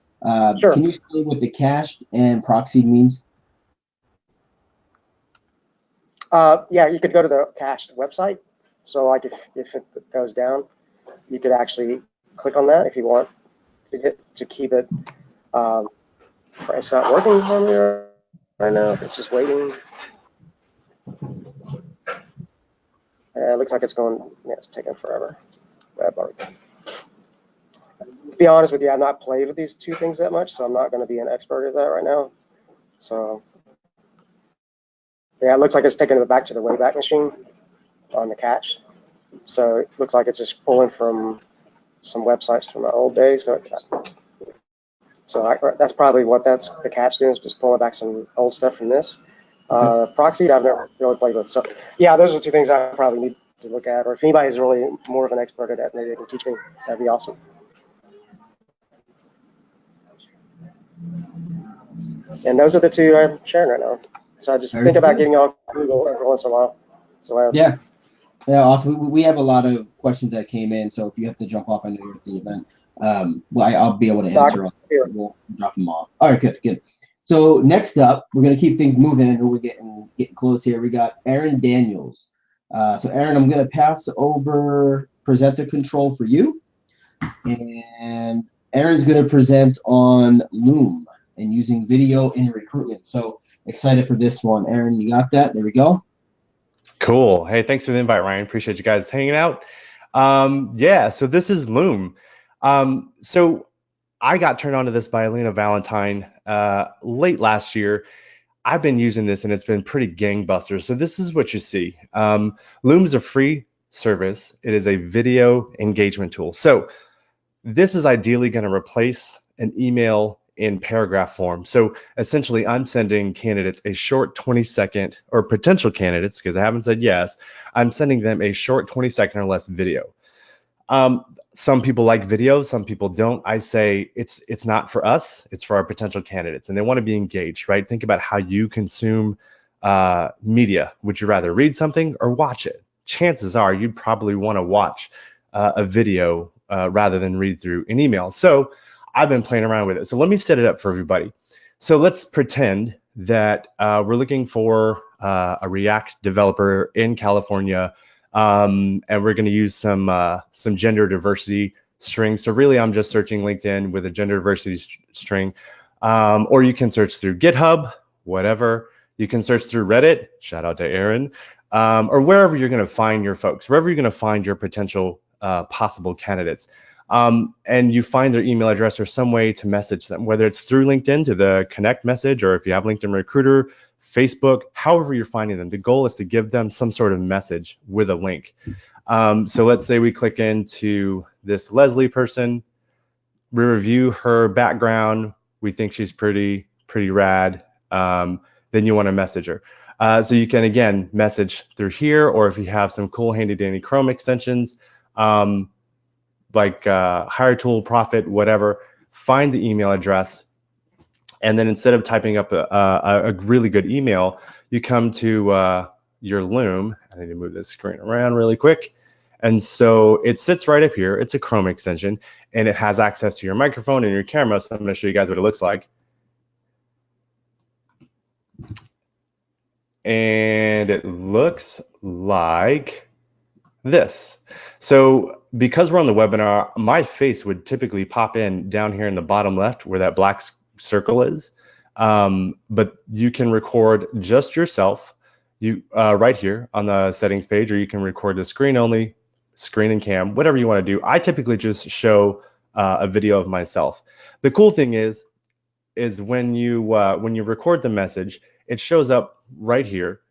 Sure. Can you explain what the cached and proxied means? Yeah, you could go to the cached website. So like if it goes down, you could actually click on that if you want to keep it. It's not working for me right now. It's just waiting. It looks like it's going. Yeah, it's taking forever. To be honest with you, I've not played with these two things that much, so I'm not going to be an expert at that right now. So yeah, it looks like it's taking it back to the Wayback Machine on the cache. So it looks like it's just pulling from some websites from the old days. So that's probably what the cache doing, is just pulling back some old stuff from this. Proxied, I've never really played with. So yeah, those are 2 things I probably need to look at. Or if anybody's really more of an expert at that, maybe they can teach me. That'd be awesome. And those are the 2 I'm sharing right now. So I just think about getting on Google every once in a while. So yeah, awesome. We have a lot of questions that came in, so if you have to jump off, I know you're at the event. I'll be able to answer. We'll drop them off. All right, good. So next up, we're gonna keep things moving. I know we're getting close here. We got Aaron Daniels. So Aaron, I'm gonna pass over presenter control for you, and Aaron's gonna present on Loom and using video in recruitment. So excited for this one. Aaron, you got that? There we go. Cool. Hey, thanks for the invite, Ryan. Appreciate you guys hanging out. Yeah, so this is Loom. So I got turned on to this by Alina Valentine late last year. I've been using this and it's been pretty gangbusters. So this is what you see. Loom is a free service. It is a video engagement tool. So this is ideally going to replace an email in paragraph form. So essentially, I'm sending candidates a short 20-second, or potential candidates, because I haven't said yes, I'm sending them a short 20-second or less video. Some people like video, some people don't. I say it's not for us, it's for our potential candidates, and they want to be engaged, right? Think about how you consume media. Would you rather read something or watch it? Chances are you'd probably want to watch a video rather than read through an email. So I've been playing around with it. So let me set it up for everybody. So let's pretend that we're looking for a React developer in California, and we're going to use some gender diversity strings. So really, I'm just searching LinkedIn with a gender diversity string, or you can search through GitHub, whatever. You can search through Reddit. Shout out to Aaron, or wherever you're going to find your folks, wherever you're going to find your potential possible candidates. And you find their email address or some way to message them, whether it's through LinkedIn to the connect message, or if you have LinkedIn Recruiter, Facebook, however you're finding them. The goal is to give them some sort of message with a link. So let's say we click into this Leslie person, we review her background, we think she's pretty rad, then you want to message her. So you can, again, message through here, or if you have some cool handy dandy Chrome extensions, like HireTool, Profit, whatever, find the email address, and then instead of typing up a really good email, you come to your Loom. I need to move this screen around really quick. And so it sits right up here. It's a Chrome extension, and it has access to your microphone and your camera. So I'm going to show you guys what it looks like. And it looks like this. So because we're on the webinar, my face would typically pop in down here in the bottom left where that black circle is. But you can record just yourself right here on the settings page, or you can record the screen only, screen and cam, whatever you want to do. I typically just show a video of myself. The cool thing is when you record the message, it shows up right here.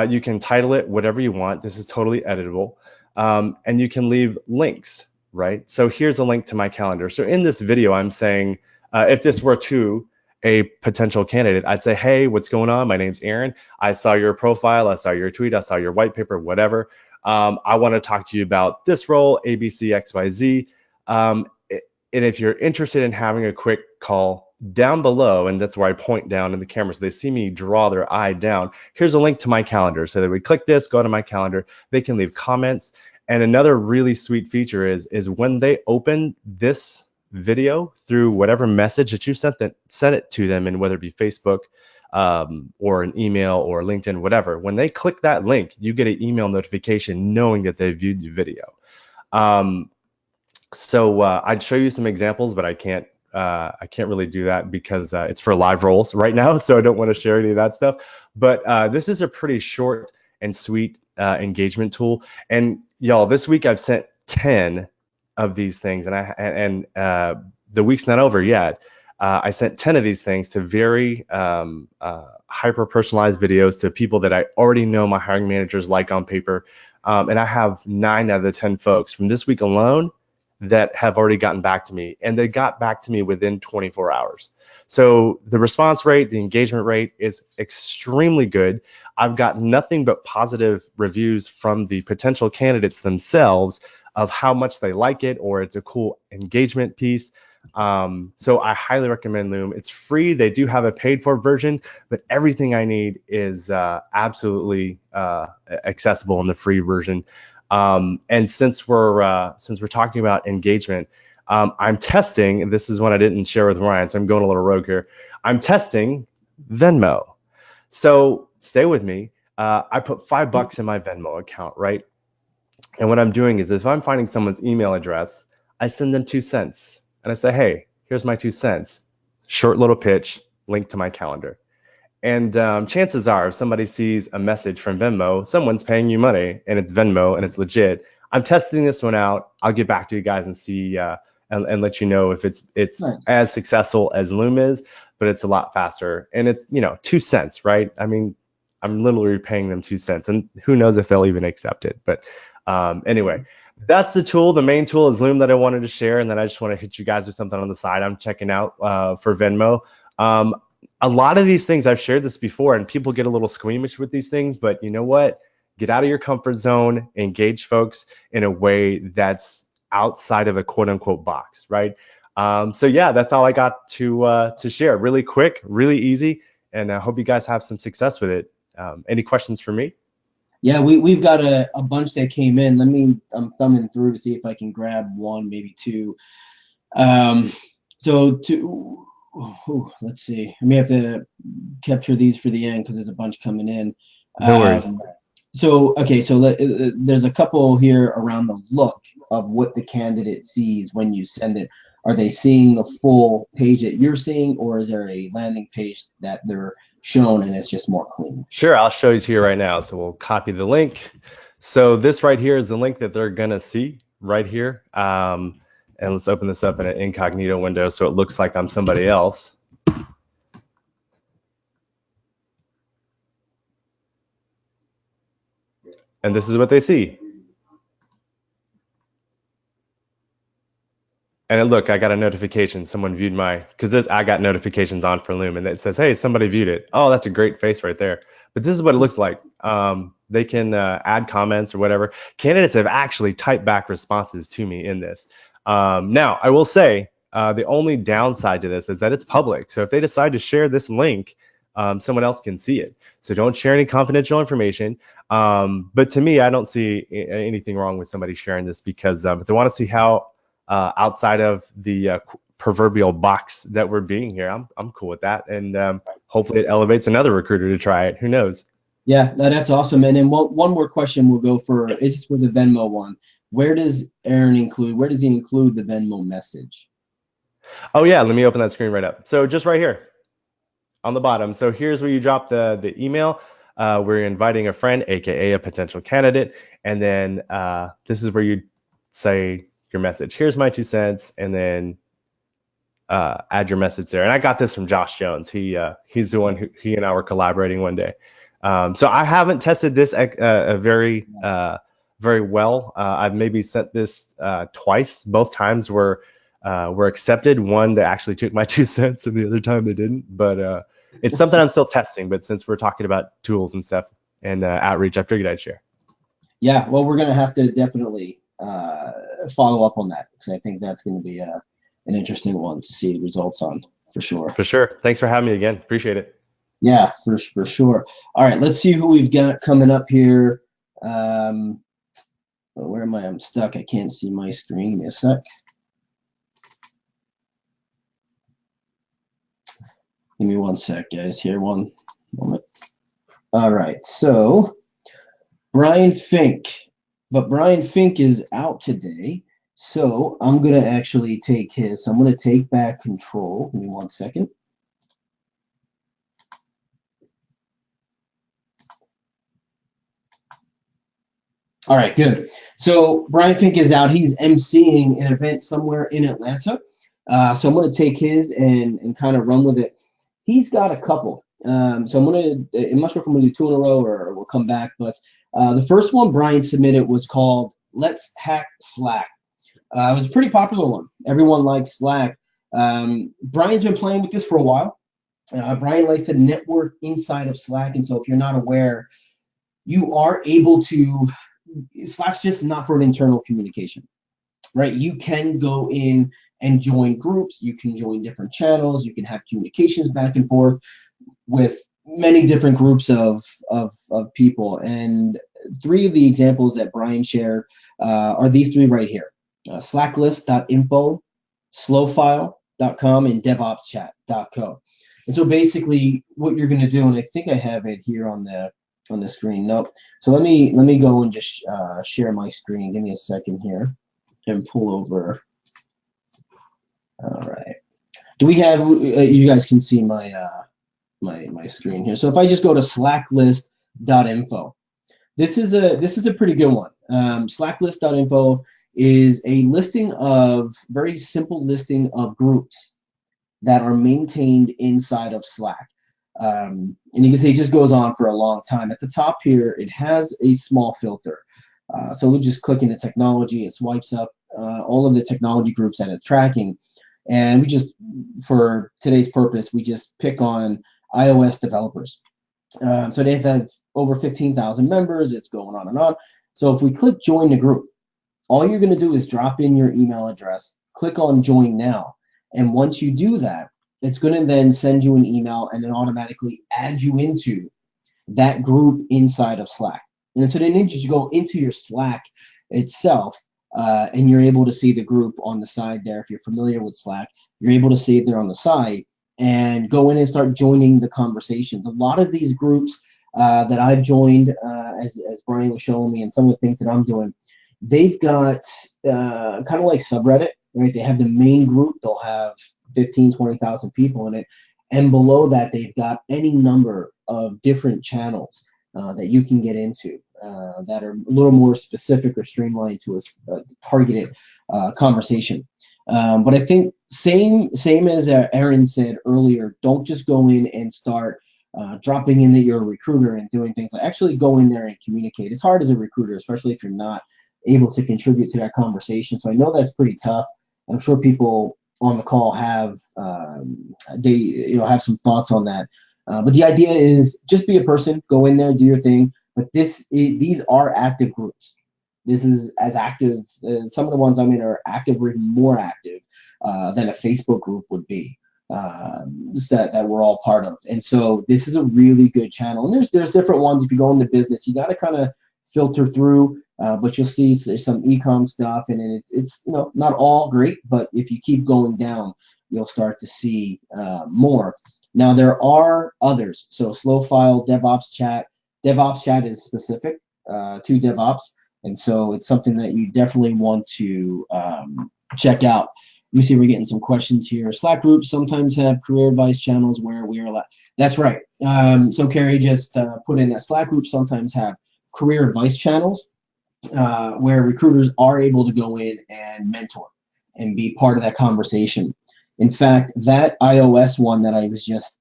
You can title it whatever you want. This is totally editable. And you can leave links, right? So here's a link to my calendar. So in this video, I'm saying, if this were to a potential candidate, I'd say, hey, what's going on? My name's Aaron. I saw your profile. I saw your tweet. I saw your white paper, whatever. I want to talk to you about this role, ABC, XYZ. And if you're interested in having a quick call, down below, and that's where I point down in the camera so they see me draw their eye down, here's a link to my calendar. So that we click this, go to my calendar, they can leave comments. And another really sweet feature is when they open this video through whatever message that you sent it to them, and whether it be Facebook or an email or LinkedIn, whatever, when they click that link, you get an email notification knowing that they viewed the video. So I'd show you some examples, but I can't really do that because it's for live roles right now, so I don't want to share any of that stuff. But this is a pretty short and sweet engagement tool. And y'all, this week I've sent 10 of these things, and the week's not over yet. I sent 10 of these things to very hyper-personalized videos to people that I already know my hiring managers like on paper. And I have 9 out of the 10 folks from this week alone that have already gotten back to me, and they got back to me within 24 hours. So the response rate, the engagement rate is extremely good. I've got nothing but positive reviews from the potential candidates themselves of how much they like it, or it's a cool engagement piece. So I highly recommend Loom. It's free. They do have a paid for version, but everything I need is absolutely accessible in the free version. And since we're talking about engagement, I'm testing, and this is one I didn't share with Ryan, so I'm going a little rogue here. I'm testing Venmo. So stay with me. I put $5 in my Venmo account, right? And what I'm doing is, if I'm finding someone's email address, I send them 2 cents. And I say, hey, here's my 2 cents. Short little pitch, link to my calendar. And chances are, if somebody sees a message from Venmo, someone's paying you money, and it's Venmo and it's legit. I'm testing this one out. I'll get back to you guys and see and let you know if it's nice. As successful as Loom is, but it's a lot faster. And it's 2 cents, right? I mean, I'm literally paying them 2 cents, and who knows if they'll even accept it. But anyway, that's the tool. The main tool is Loom that I wanted to share, and then I just want to hit you guys with something on the side I'm checking out for Venmo. A lot of these things, I've shared this before, and people get a little squeamish with these things, but you know what? Get out of your comfort zone, engage folks in a way that's outside of a quote unquote box, right? So yeah, that's all I got to share. Really quick, really easy, and I hope you guys have some success with it. Any questions for me? Yeah, we've got a bunch that came in. I'm thumbing through to see if I can grab one, maybe two. So let's see. I may have to capture these for the end because there's a bunch coming in. No worries. So there's a couple here around the look of what the candidate sees when you send it. Are they seeing the full page that you're seeing, or is there a landing page that they're shown and it's just more clean? Sure, I'll show you to you right now. So we'll copy the link. So this right here is the link that they're gonna see right here. And let's open this up in an incognito window so it looks like I'm somebody else. And this is what they see. And look, I got a notification. Someone viewed because I got notifications on for Loom, and it says, hey, somebody viewed it. Oh, that's a great face right there. But this is what it looks like. They can add comments or whatever. Candidates have actually typed back responses to me in this. Now, I will say the only downside to this is that it's public. So if they decide to share this link, someone else can see it. So don't share any confidential information. But to me, I don't see anything wrong with somebody sharing this because if they want to see how outside of the proverbial box that we're being here, I'm cool with that. And hopefully it elevates another recruiter to try it. Who knows? Yeah, that's awesome. And then one more question we'll go for is for the Venmo one. Where does he include the Venmo message? Oh yeah, let me open that screen right up. So just right here on the bottom. So here's where you drop the email. We're inviting a friend, AKA a potential candidate. And then this is where you say your message. Here's my 2 cents, and then add your message there. And I got this from Josh Jones. He's the one he and I were collaborating one day. So I haven't tested this very well. I've maybe sent this twice. Both times were accepted. One that actually took my 2 cents, and the other time they didn't. But it's something I'm still testing. But since we're talking about tools and stuff and outreach, I figured I'd share. Yeah, well, we're gonna have to definitely follow up on that because I think that's going to be an interesting one to see the results on for sure. For sure. Thanks for having me again. Appreciate it. Yeah, for sure. All right, let's see who we've got coming up here. Where am I? I'm stuck. I can't see my screen. Give me a sec. Give me 1 sec, guys. Here, one moment. All right, so Brian Fink. But Brian Fink is out today, so I'm going to actually take his. So I'm going to take back control. Give me 1 second. All right, good. So Brian Fink is out. He's emceeing an event somewhere in Atlanta. So I'm going to take his and kind of run with it. He's got a couple. So I'm not sure if I'm going to do 2 in a row or we'll come back, but the first one Brian submitted was called Let's Hack Slack. It was a pretty popular one. Everyone likes Slack. Brian's been playing with this for a while. Brian likes to network inside of Slack. And so if you're not aware, you are able to, Slack's just not for an internal communication, right? You can go in and join groups. You can join different channels. You can have communications back and forth with many different groups of people. And 3 of the examples that Brian shared are these 3 right here. Slacklist.info, slowfile.com, and devopschat.co. And so basically what you're going to do, and I think I have it here on the screen. Nope. So let me go and just share my screen. Give me a second here and pull over. All right. Do we have, you guys can see my my screen here. So if I just go to slacklist.info, this is a pretty good one. Slacklist.info is a very simple listing of groups that are maintained inside of Slack. And you can see it just goes on for a long time. At the top here, it has a small filter. So we just click into technology, it swipes up all of the technology groups that it's tracking. And we just, for today's purpose, we just pick on iOS developers. So they've had over 15,000 members. It's going on and on. So if we click join the group, all you're going to do is drop in your email address, click on join now. And once you do that, it's going to then send you an email and then automatically add you into that group inside of Slack. And so then you just go into your Slack itself, and you're able to see the group on the side there. If you're familiar with Slack, you're able to see it there on the side and go in and start joining the conversations. A lot of these groups that I've joined, as Brian was showing me, and some of the things that I'm doing, they've got kind of like subreddit, right? They have the main group, they'll have 15, 20,000 people in it. And below that, they've got any number of different channels that you can get into that are a little more specific or streamlined to a targeted conversation. But I think same as Aaron said earlier, don't just go in and start dropping in that you're a recruiter and doing things like actually go in there and communicate. It's hard as a recruiter, especially if you're not able to contribute to that conversation. So I know that's pretty tough. I'm sure people on the call have have some thoughts on that. But the idea is just be a person, go in there, do your thing. But these are active groups. This is as active. Some of the ones I'm in are active, or even more active than a Facebook group would be. That we're all part of, and so this is a really good channel. And there's different ones. If you go into business, you got to kind of filter through. But you'll see there's some e-com stuff, and it's not all great, but if you keep going down, you'll start to see more. Now there are others. So Slow File, DevOps Chat. DevOps Chat is specific to DevOps, and so it's something that you definitely want to check out. You see, we're getting some questions here. Slack groups sometimes have career advice channels where we are. That's right. So Carrie just put in that Slack groups sometimes have career advice channels where recruiters are able to go in and mentor and be part of that conversation. In fact, that iOS one that I was just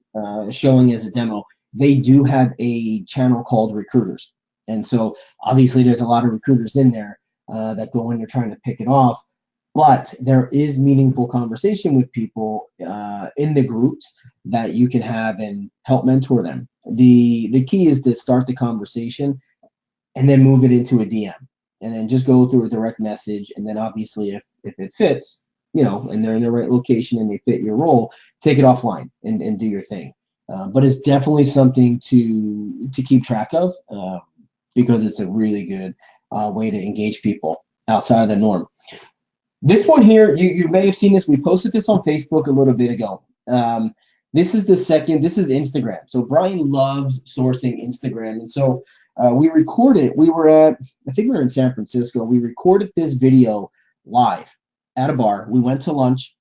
showing as a demo, they do have a channel called Recruiters. And so obviously there's a lot of recruiters in there that go in, they're trying to pick it off. But there is meaningful conversation with people in the groups that you can have and help mentor them. The key is to start the conversation and then move it into a DM, and then just go through a direct message. And then obviously if it fits, and they're in the right location and they fit your role, take it offline and do your thing. But it's definitely something to keep track of because it's a really good way to engage people outside of the norm. This one here, you may have seen this. We posted this on Facebook a little bit ago. This is Instagram. So Brian loves sourcing Instagram. And so we recorded, I think we were in San Francisco. We recorded this video live at a bar. We went to lunch,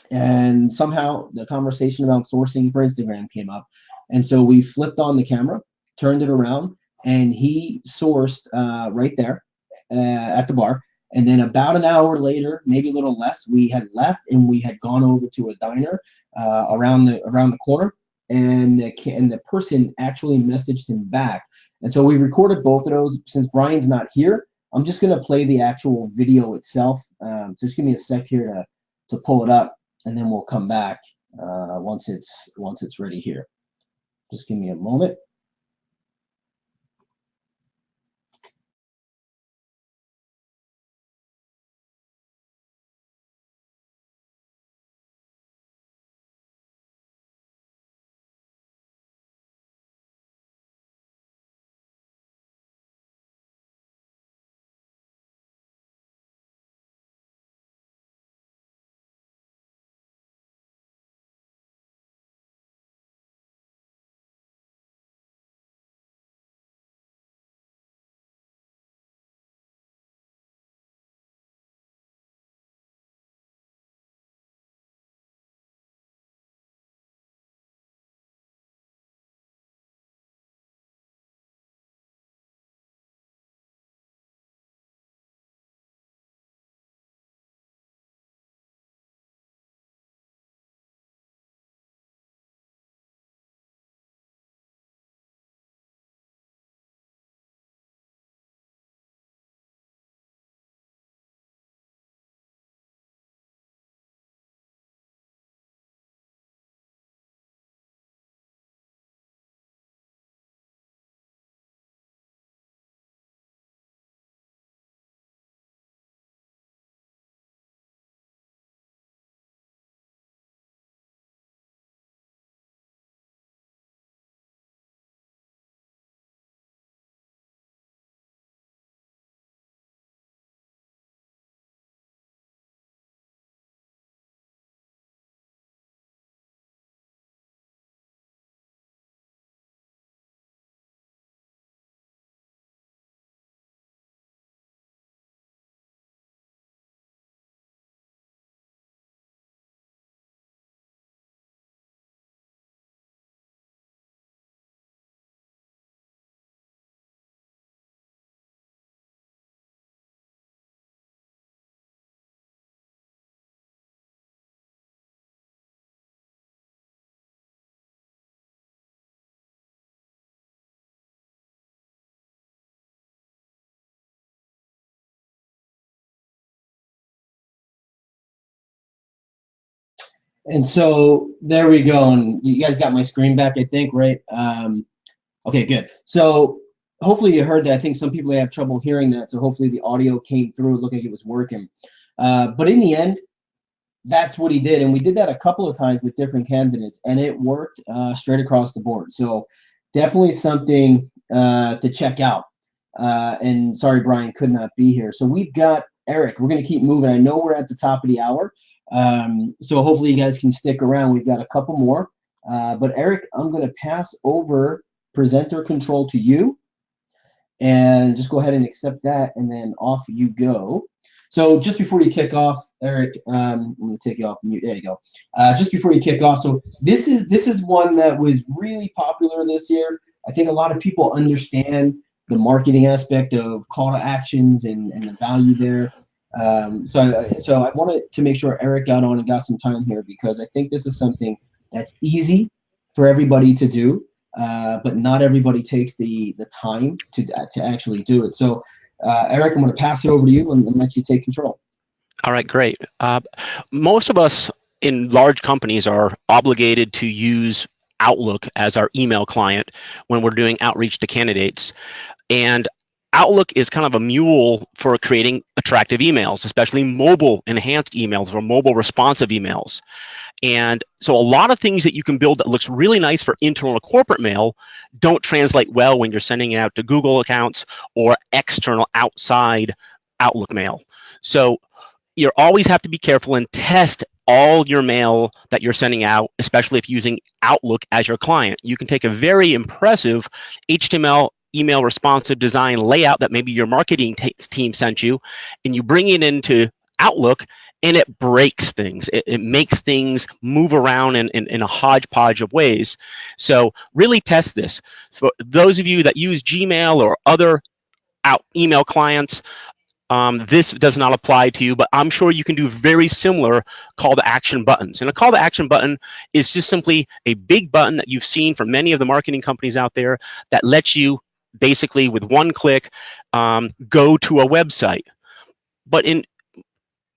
and somehow the conversation about sourcing for Instagram came up. And so we flipped on the camera, turned it around, and he sourced right there at the bar. And then about an hour later, maybe a little less, we had left and we had gone over to a diner around the corner, and the person actually messaged him back. And so we recorded both of those. Since Brian's not here, I'm just gonna play the actual video itself. So just give me a sec here to pull it up, and then we'll come back once it's ready here. Just give me a moment. And so there we go. And you guys got my screen back, I think, right? Okay, good. So hopefully you heard that. I think some people may have trouble hearing that. So hopefully the audio came through. It looked like it was working. But in the end, that's what he did. And we did that a couple of times with different candidates, and it worked straight across the board. So definitely something to check out. And sorry, Brian could not be here. So we've got Eric. We're going to keep moving. I know we're at the top of the hour. So hopefully you guys can stick around. We've got a couple more. But Eric, I'm going to pass over presenter control to you. And just go ahead and accept that, and then off you go. So just before you kick off, Eric, I'm going to take you off mute. There you go. Just before you kick off, so this is one that was really popular this year. I think a lot of people understand the marketing aspect of call to actions and the value there. So I wanted to make sure Eric got on and got some time here, because I think this is something that's easy for everybody to do, but not everybody takes the time to actually do it. So Eric, I'm going to pass it over to you and let you take control. All right, great. Most of us in large companies are obligated to use Outlook as our email client when we're doing outreach to candidates. And Outlook is kind of a mule for creating attractive emails, especially mobile enhanced emails or mobile responsive emails. And so a lot of things that you can build that looks really nice for internal or corporate mail don't translate well when you're sending it out to Google accounts or external outside Outlook mail. So you always have to be careful and test all your mail that you're sending out, especially if using Outlook as your client. You can take a very impressive HTML email responsive design layout that maybe your marketing team sent you, and you bring it into Outlook, and it breaks things. It makes things move around in a hodgepodge of ways. So really test this. For those of you that use Gmail or other email clients, this does not apply to you, but I'm sure you can do very similar call to action buttons. And a call to action button is just simply a big button that you've seen from many of the marketing companies out there that lets you basically with one click go to a website. But in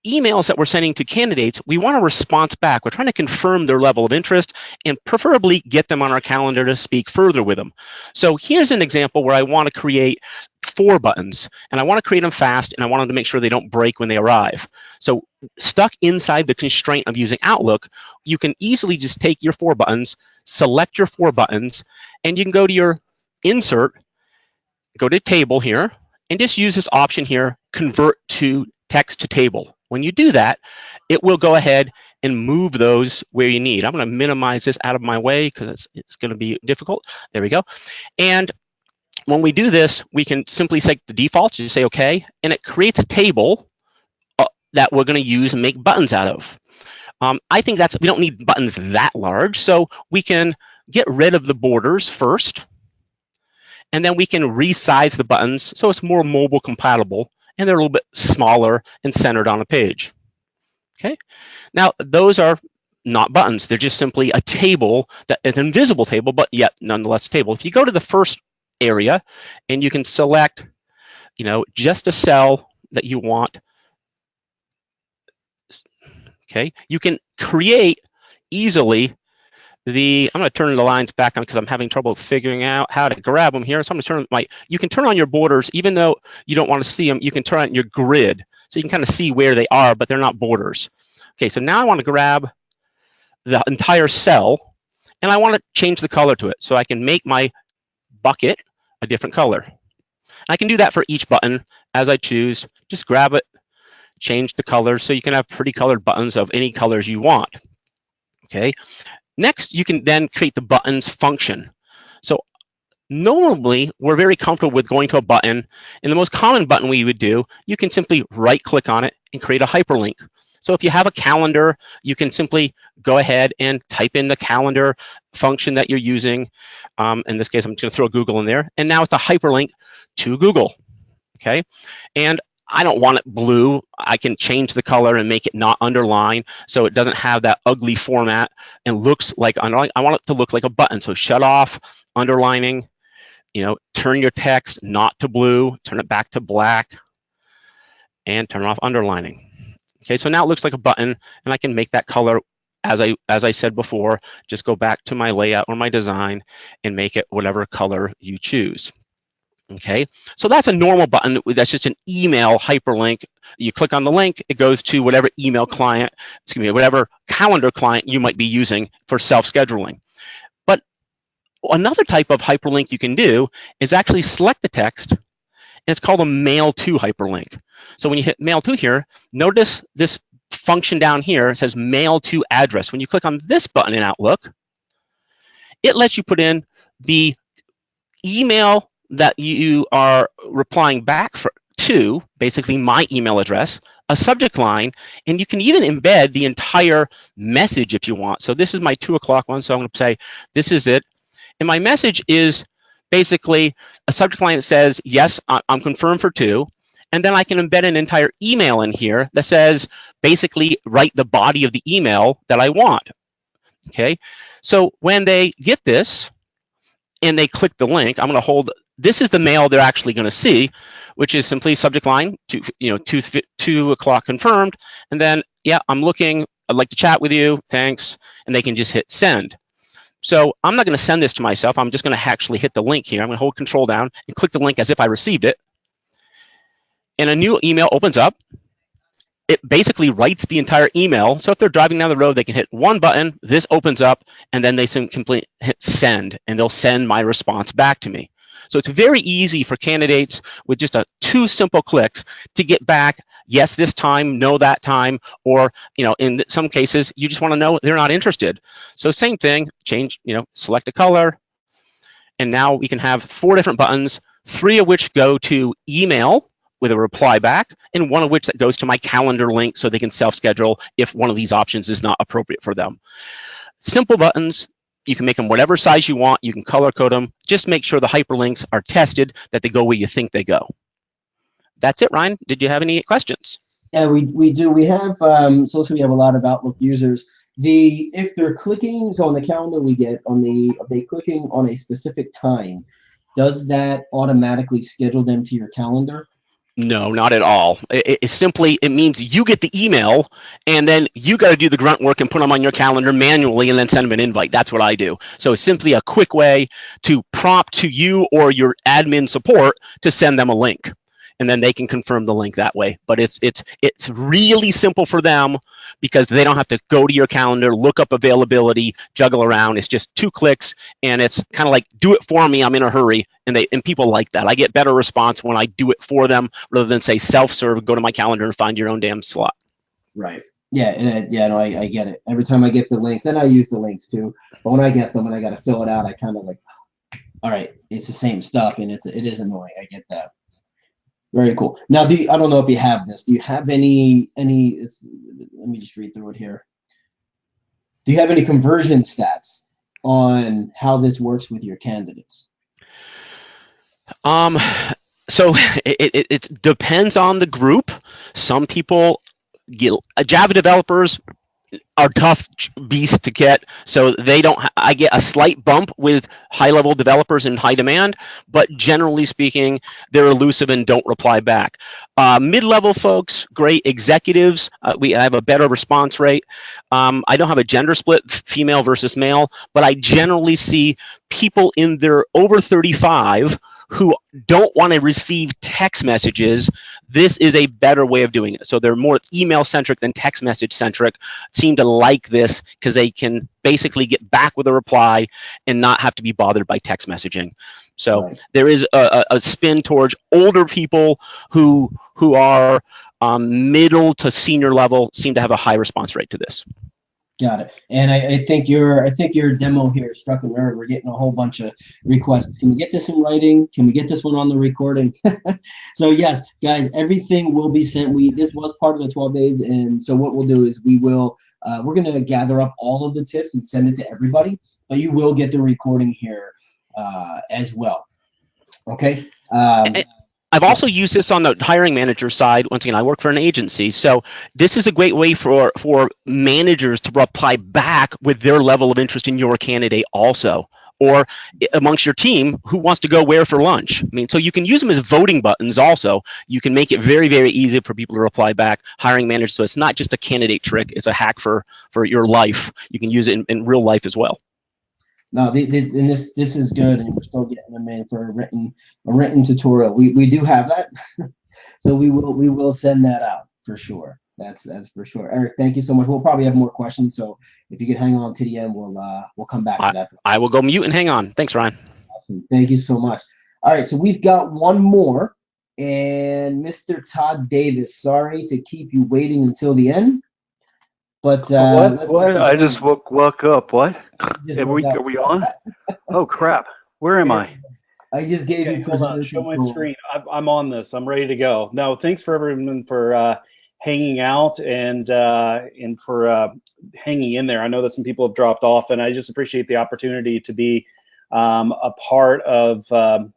emails that we're sending to candidates, we want a response back. We're trying to confirm their level of interest and preferably get them on our calendar to speak further with them. So here's an example where I want to create 4 buttons, and I want to create them fast, and I want them to make sure they don't break when they arrive. So stuck inside the constraint of using Outlook, you can easily just take your 4 buttons, select your 4 buttons, and you can go to your insert, go to table here, and just use this option here, convert to text to table. When you do that, it will go ahead and move those where you need. I'm going to minimize this out of my way because it's going to be difficult. There we go. And when we do this, we can simply set the defaults, just say OK, and it creates a table that we're going to use and make buttons out of. I think we don't need buttons that large, so we can get rid of the borders first, and then we can resize the buttons so it's more mobile compatible, and they're a little bit smaller and centered on a page. Okay, now those are not buttons. They're just simply a table, that is an invisible table, but yet nonetheless a table. If you go to the first area and you can select, just a cell that you want, okay, you can create easily I'm going to turn the lines back on because I'm having trouble figuring out how to grab them here. So I'm going to turn you can turn on your borders, even though you don't want to see them, you can turn on your grid. So you can kind of see where they are, but they're not borders. Okay, so now I want to grab the entire cell, and I want to change the color to it. So I can make my bucket a different color. I can do that for each button as I choose. Just grab it, change the colors, so you can have pretty colored buttons of any colors you want. Okay. Next, you can then create the buttons function. So normally, we're very comfortable with going to a button, and the most common button we would do, you can simply right-click on it and create a hyperlink. So if you have a calendar, you can simply go ahead and type in the calendar function that you're using. In this case, I'm just going to throw Google in there, and now it's a hyperlink to Google. Okay, and I don't want it blue. I can change the color and make it not underline so it doesn't have that ugly format and looks like underline. I want it to look like a button. So shut off underlining, turn your text not to blue, turn it back to black, and turn off underlining. Okay, so now it looks like a button, and I can make that color as I said before, just go back to my layout or my design and make it whatever color you choose. Okay, so that's a normal button. That's just an email hyperlink. You click on the link, it goes to whatever email client, whatever calendar client you might be using for self-scheduling. But another type of hyperlink you can do is actually select the text, and it's called a mail to hyperlink. So when you hit mail to here, notice this function down here. It says mail to address. When you click on this button in Outlook, it lets you put in the email that you are replying back to, basically my email address, a subject line, and you can even embed the entire message if you want. So this is my 2 o'clock one, so I'm going to say, this is it. And my message is basically a subject line that says, yes, I'm confirmed for 2. And then I can embed an entire email in here that says, basically write the body of the email that I want. Okay, so when they get this and they click the link, I'm going to hold. This is the mail they're actually going to see, which is simply subject line 2 o'clock confirmed, and then yeah, I'm looking. I'd like to chat with you. Thanks, and they can just hit send. So I'm not going to send this to myself. I'm just going to actually hit the link here. I'm going to hold Control down and click the link as if I received it, and a new email opens up. It basically writes the entire email. So if they're driving down the road, they can hit one button, this opens up, and then they simply hit send, and they'll send my response back to me. So it's very easy for candidates with just 2 simple clicks to get back, yes, this time, no, that time, or, in some cases, you just want to know they're not interested. So same thing, change, select a color, and now we can have 4 different buttons, 3 of which go to email with a reply back, and 1 of which that goes to my calendar link so they can self-schedule if one of these options is not appropriate for them. Simple buttons. You can make them whatever size you want. You can color code them. Just make sure the hyperlinks are tested, that they go where you think they go. That's it, Ryan. Did you have any questions? Yeah, we do. We have, so we have a lot of Outlook users. If they're clicking, so on the calendar we get, if they clicking on a specific time, does that automatically schedule them to your calendar? No, not at all. It means you get the email, and then you got to do the grunt work and put them on your calendar manually and then send them an invite. That's what I do. So it's simply a quick way to prompt to you or your admin support to send them a link, and then they can confirm the link that way. But it's really simple for them because they don't have to go to your calendar, look up availability, juggle around. It's just 2 clicks, and it's kind of like, do it for me, I'm in a hurry. And people like that. I get better response when I do it for them rather than say self-serve, go to my calendar and find your own damn slot. Right. Yeah. No, I get it. Every time I get the links, and I use the links too, but when I get them and I got to fill it out, I kind of like, all right, it's the same stuff, and it is annoying. I get that. Very cool. Now, I don't know if you have this. Do you have let me just read through it here. Do you have any conversion stats on how this works with your candidates? So it depends on the group. Some people Java developers are tough beasts to get, so they don't. I get a slight bump with high-level developers in high demand, but generally speaking, they're elusive and don't reply back. Mid-level folks, great. Executives, I have a better response rate. I don't have a gender split, female versus male, but I generally see people in their over 35 who don't want to receive text messages. This is a better way of doing it. So they're more email centric than text message centric, seem to like this because they can basically get back with a reply and not have to be bothered by text messaging. So right. There is a spin towards older people who are middle to senior level seem to have a high response rate to this. Got it. And I think your demo here struck a nerve. We're getting a whole bunch of requests. Can we get this in writing? Can we get this one on the recording? So yes, guys, everything will be sent. This was part of the 12 days, and so what we'll do is we're going to gather up all of the tips and send it to everybody. But you will get the recording here as well. Okay. I've also used this on the hiring manager side. Once again, I work for an agency, so this is a great way for managers to reply back with their level of interest in your candidate also. or amongst your team, who wants to go where for lunch. I mean, so you can use them as voting buttons also. You can make it very, very easy for people to reply back, hiring managers. So it's not just a candidate trick, it's a hack for your life. You can use it in real life as well. No, and this is good, and we're still getting them in for a written tutorial. We do have that, so we will send that out for sure. That's for sure. Eric, thank you so much. We'll probably have more questions, so if you could hang on to the end, we'll come back to that. I will go mute and hang on. Thanks, Ryan. Awesome. Thank you so much. All right, so we've got one more, and Mr. Todd Davis. Sorry to keep you waiting until the end, but what? I just woke up. What? Are we on? Oh crap! Where am I? I just gave you. Hold on. Show my screen. I'm on this. I'm ready to go. No, thanks for everyone for hanging out and for hanging in there. I know that some people have dropped off, and I just appreciate the opportunity to be a part of the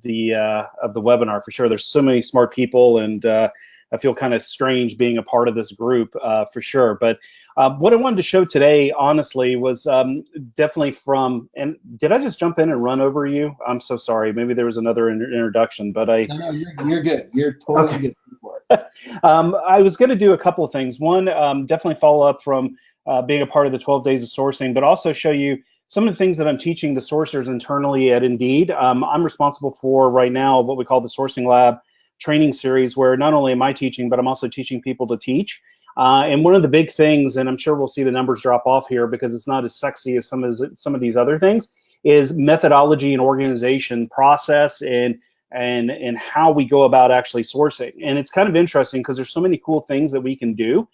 webinar for sure. There's so many smart people, and I feel kind of strange being a part of this group for sure. But what I wanted to show today, honestly, was definitely from, and did I just jump in and run over you? I'm so sorry. Maybe there was another introduction, but No, you're good. You're totally good for it. I was going to do a couple of things. One, definitely follow up from being a part of the 12 days of sourcing, but also show you some of the things that I'm teaching the sourcers internally at Indeed. I'm responsible for right now what we call the Sourcing Lab training series, where not only am I teaching, but I'm also teaching people to teach. And one of the big things, and I'm sure we'll see the numbers drop off here because it's not as sexy as some of these other things, is methodology and organization process and how we go about actually sourcing. And it's kind of interesting because there's so many cool things that we can do.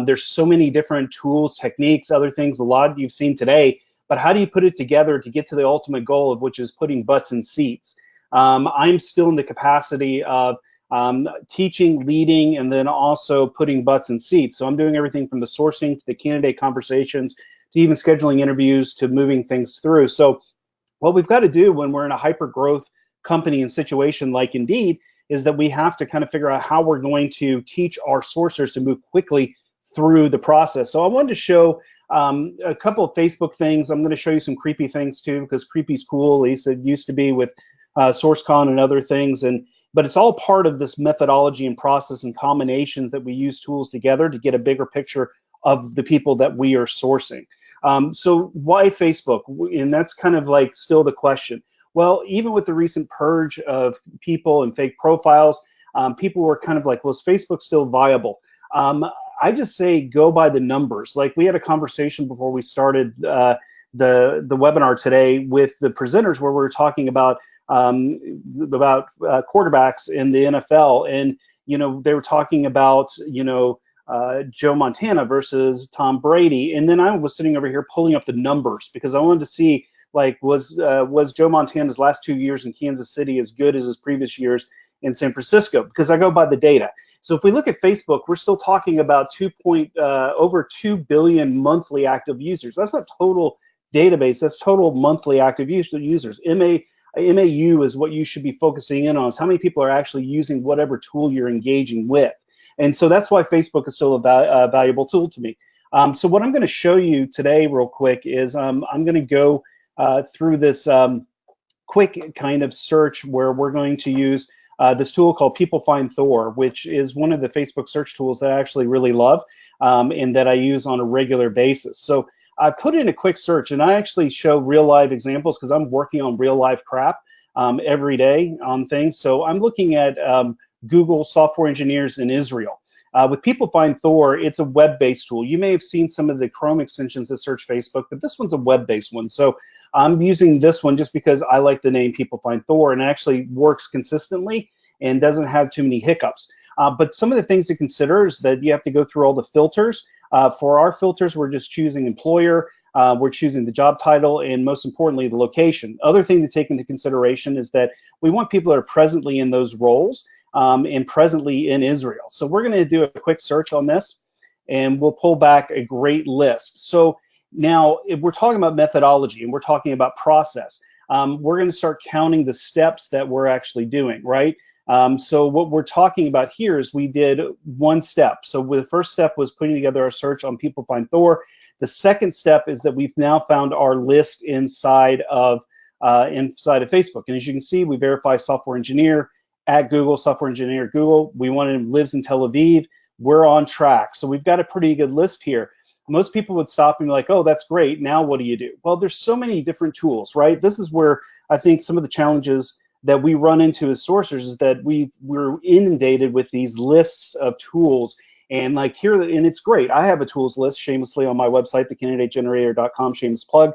There's so many different tools, techniques, other things, a lot you've seen today, but how do you put it together to get to the ultimate goal of which is putting butts in seats? I'm still in the capacity of teaching, leading, and then also putting butts in seats. So I'm doing everything from the sourcing to the candidate conversations to even scheduling interviews to moving things through. So what we've got to do when we're in a hyper growth company and situation like Indeed is that we have to kind of figure out how we're going to teach our sourcers to move quickly through the process. So I wanted to show a couple of Facebook things. I'm going to show you some creepy things too, because creepy's cool. At least it used to be with SourceCon and other things. But it's all part of this methodology and process and combinations that we use tools together to get a bigger picture of the people that we are sourcing. So why Facebook? And that's kind of like still the question. Well, even with the recent purge of people and fake profiles, people were kind of like, well, is Facebook still viable? I just say go by the numbers. Like we had a conversation before we started the webinar today with the presenters where we were talking about quarterbacks in the NFL, and they were talking about Joe Montana versus Tom Brady, and then I was sitting over here pulling up the numbers because I wanted to see like was Joe Montana's last 2 years in Kansas City as good as his previous years in San Francisco, because I go by the data. So if we look at Facebook, we're still talking about over 2 billion monthly active users. That's not total database, that's total monthly active users. MAU is what you should be focusing in on, is how many people are actually using whatever tool you're engaging with. And so that's why Facebook is still a valuable tool to me. So what I'm going to show you today real quick is I'm going to go through this quick kind of search where we're going to use this tool called People Find Thor, which is one of the Facebook search tools that I actually really love and that I use on a regular basis. So I put in a quick search, and I actually show real live examples because I'm working on real life crap every day on things. So I'm looking at Google software engineers in Israel. With People Find Thor, it's a web-based tool. You may have seen some of the Chrome extensions that search Facebook, but this one's a web-based one. So I'm using this one just because I like the name People Find Thor, and it actually works consistently and doesn't have too many hiccups. But some of the things to consider is that you have to go through all the filters. For our filters, we're just choosing employer, we're choosing the job title, and most importantly, the location. Other thing to take into consideration is that we want people that are presently in those roles and presently in Israel. So we're going to do a quick search on this, and we'll pull back a great list. So now, if we're talking about methodology and we're talking about process, we're going to start counting the steps that we're actually doing, right? So what we're talking about here is we did one step. So the first step was putting together a search on People Find Thor. The second step is that we've now found our list inside of Facebook. And as you can see, we verify software engineer at Google, software engineer at Google. We want him lives in Tel Aviv. We're on track. So we've got a pretty good list here. Most people would stop and be like, oh, that's great. Now what do you do? Well, there's so many different tools, right? This is where I think some of the challenges that we run into as sourcers is that we're inundated with these lists of tools. And like here, and it's great. I have a tools list shamelessly on my website, thecandidategenerator.com, shameless plug,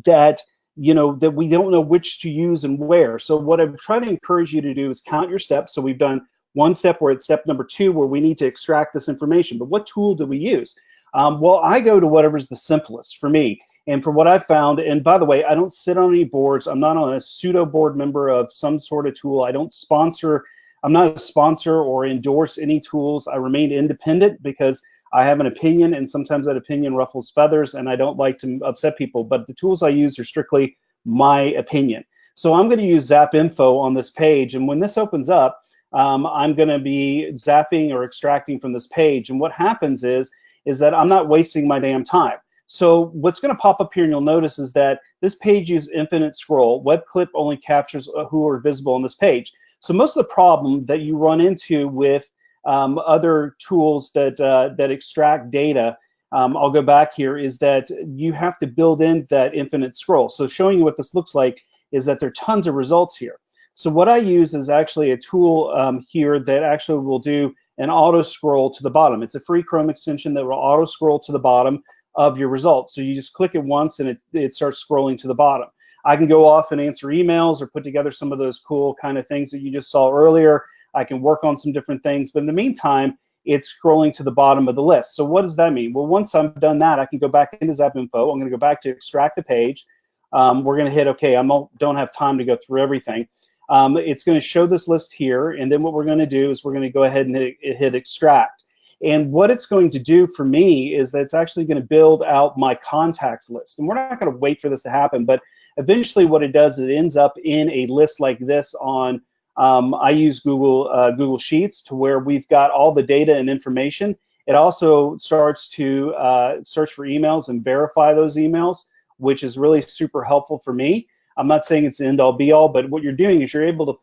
that we don't know which to use and where. So what I'm trying to encourage you to do is count your steps. So we've done one step where it's step number 2 where we need to extract this information. But what tool do we use? Well, I go to whatever's the simplest for me. And for what I've found, and by the way, I don't sit on any boards. I'm not on a pseudo board member of some sort of tool. I'm not a sponsor or endorse any tools. I remain independent because I have an opinion, and sometimes that opinion ruffles feathers, and I don't like to upset people. But the tools I use are strictly my opinion. So I'm going to use ZapInfo on this page, and when this opens up, I'm going to be zapping or extracting from this page. And what happens is that I'm not wasting my damn time. So what's going to pop up here, and you'll notice, is that this page uses infinite scroll. WebClip only captures who are visible on this page. So most of the problem that you run into with other tools that extract data, I'll go back here, is that you have to build in that infinite scroll. So showing you what this looks like is that there are tons of results here. So what I use is actually a tool here that actually will do an auto scroll to the bottom. It's a free Chrome extension that will auto scroll to the bottom of your results. So you just click it once and it starts scrolling to the bottom. I can go off and answer emails or put together some of those cool kind of things that you just saw earlier. I can work on some different things, but in the meantime, it's scrolling to the bottom of the list. So what does that mean? Well, once I've done that, I can go back into ZapInfo. I'm going to go back to extract the page. We're going to hit OK. I don't have time to go through everything. It's going to show this list here, and then what we're going to do is we're going to go ahead and hit extract. And what it's going to do for me is that it's actually going to build out my contacts list. And we're not going to wait for this to happen, but eventually what it does is it ends up in a list like this on, I use Google Sheets, to where we've got all the data and information. It also starts to search for emails and verify those emails, which is really super helpful for me. I'm not saying it's the end all be all, but what you're doing is you're able to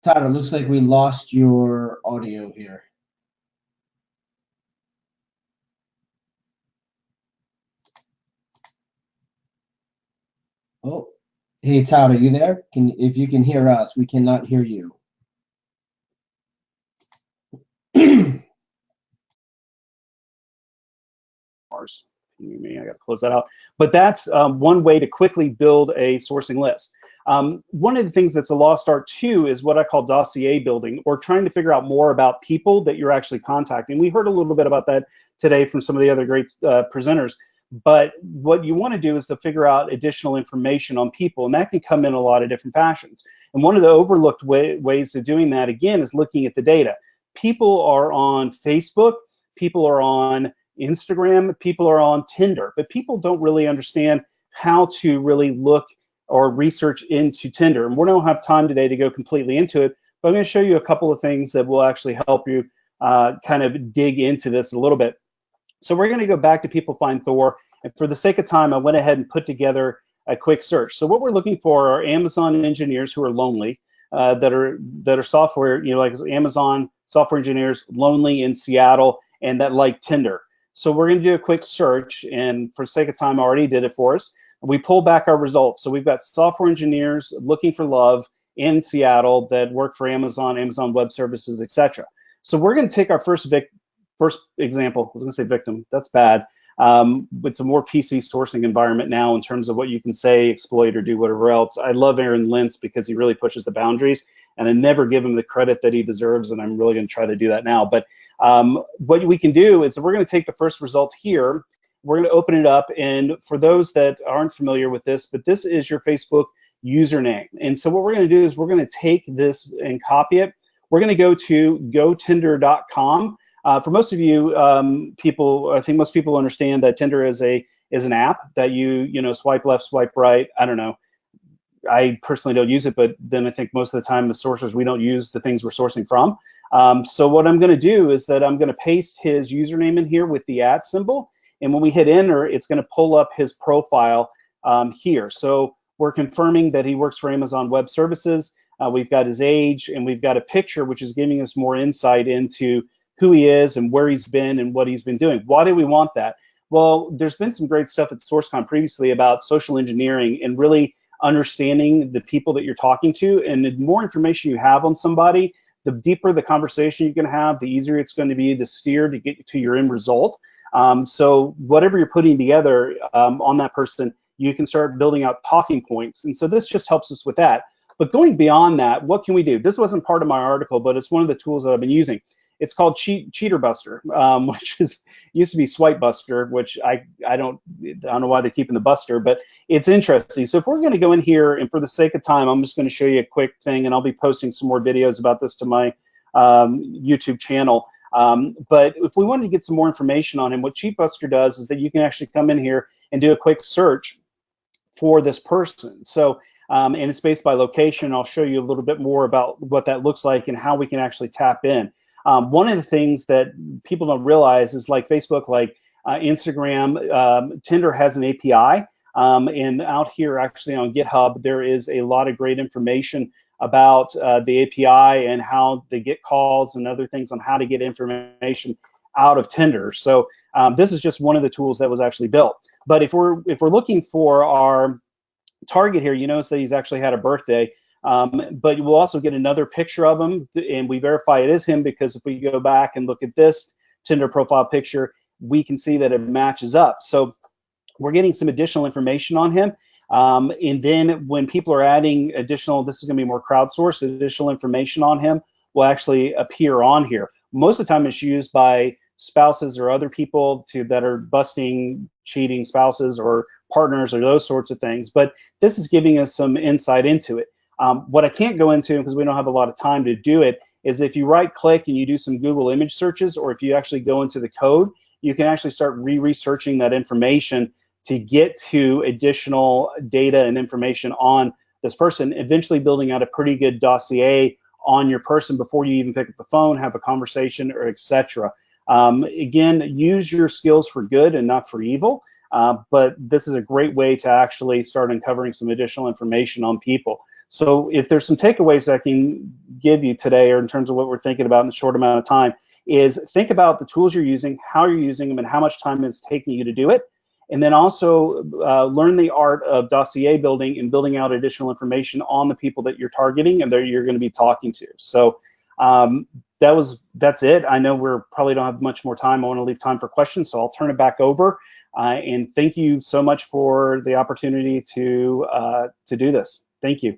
Tyler, looks like we lost your audio here. Oh, hey Tyler, you there? If you can hear us, we cannot hear you. I got to close that out. But that's one way to quickly build a sourcing list. One of the things that's a lost art too is what I call dossier building, or trying to figure out more about people that you're actually contacting. We heard a little bit about that today from some of the other great presenters. But what you want to do is to figure out additional information on people, and that can come in a lot of different fashions. And one of the overlooked ways of doing that, again, is looking at the data. People are on Facebook, people are on Instagram, people are on Tinder, but people don't really understand how to really look or research into Tinder. And we don't have time today to go completely into it, but I'm going to show you a couple of things that will actually help you kind of dig into this a little bit. So we're going to go back to People Find Thor, and for the sake of time, I went ahead and put together a quick search. So what we're looking for are Amazon engineers who are lonely, that are software, like Amazon software engineers lonely in Seattle and that like Tinder. So we're going to do a quick search, and for the sake of time, I already did it for us. We pull back our results. So we've got software engineers looking for love in Seattle that work for Amazon, Amazon Web Services, etc. So we're going to take our first example. I was going to say victim. That's bad. It's a more PC sourcing environment now in terms of what you can say, exploit, or do whatever else. I love Aaron Lentz because he really pushes the boundaries, and I never give him the credit that he deserves, and I'm really going to try to do that now. But what we can do is we're going to take the first result here. We're going to open it up, and for those that aren't familiar with this, but this is your Facebook username. And so what we're going to do is we're going to take this and copy it. We're going to go to gotinder.com. For most of you I think most people understand that Tinder is an app that you swipe left, swipe right. I don't know. I personally don't use it, but then I think most of the time the sourcers, we don't use the things we're sourcing from. So what I'm going to do is that I'm going to paste his username in here with the @ symbol. And when we hit enter, it's going to pull up his profile here. So we're confirming that he works for Amazon Web Services. We've got his age, and we've got a picture, which is giving us more insight into who he is and where he's been and what he's been doing. Why do we want that? Well, there's been some great stuff at SourceCon previously about social engineering and really understanding the people that you're talking to. And the more information you have on somebody, the deeper the conversation you can have, the easier it's going to be to steer to get to your end result. So whatever you're putting together on that person, you can start building out talking points. And so this just helps us with that. But going beyond that, what can we do? This wasn't part of my article, but it's one of the tools that I've been using. It's called Cheater Buster, which used to be Swipe Buster, which I don't know why they're keeping the Buster, but it's interesting. So if we're going to go in here, and for the sake of time, I'm just going to show you a quick thing, and I'll be posting some more videos about this to my YouTube channel. But if we wanted to get some more information on him, what Cheat Buster does is that you can actually come in here and do a quick search for this person. So and it's based by location. I'll show you a little bit more about what that looks like and how we can actually tap in. One of the things that people don't realize is like Facebook, like Instagram, Tinder has an API. And out here actually on GitHub, there is a lot of great information about the API and how they get calls and other things on how to get information out of Tinder. So this is just one of the tools that was actually built. But if we're looking for our target here, you notice that he's actually had a birthday. But we'll also get another picture of him, and we verify it is him because if we go back and look at this Tinder profile picture, we can see that it matches up. So we're getting some additional information on him. And then when people are adding additional, this is going to be more crowdsourced, additional information on him will actually appear on here. Most of the time it's used by spouses or other people that are busting cheating spouses or partners or those sorts of things. But this is giving us some insight into it. What I can't go into, because we don't have a lot of time to do it, is if you right click and you do some Google image searches, or if you actually go into the code, you can actually start researching that information to get to additional data and information on this person, eventually building out a pretty good dossier on your person before you even pick up the phone, have a conversation, or etc. Again, use your skills for good and not for evil, but this is a great way to actually start uncovering some additional information on people. So if there's some takeaways that I can give you today, or in terms of what we're thinking about in a short amount of time, is think about the tools you're using, how you're using them, and how much time it's taking you to do it. And then also learn the art of dossier building and building out additional information on the people that you're targeting and that you're going to be talking to. So that's it. I know we're probably don't have much more time. I want to leave time for questions, so I'll turn it back over. And thank you so much for the opportunity to do this. Thank you.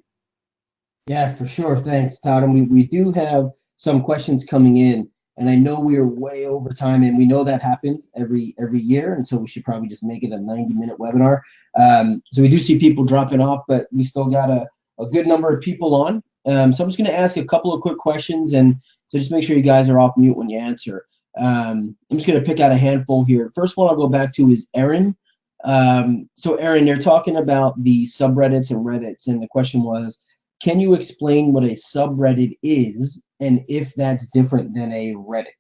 Yeah, for sure. Thanks, Todd. And we do have some questions coming in, and I know we are way over time, and we know that happens every year, and so we should probably just make it a 90-minute webinar. So we do see people dropping off, but we still got a good number of people on. So I'm just going to ask a couple of quick questions, and so just make sure you guys are off mute when you answer. I'm just going to pick out a handful here. First one I'll go back to is Aaron. So Aaron, they're talking about the subreddits and Reddits, and the question was, can you explain what a subreddit is and if that's different than a Reddit?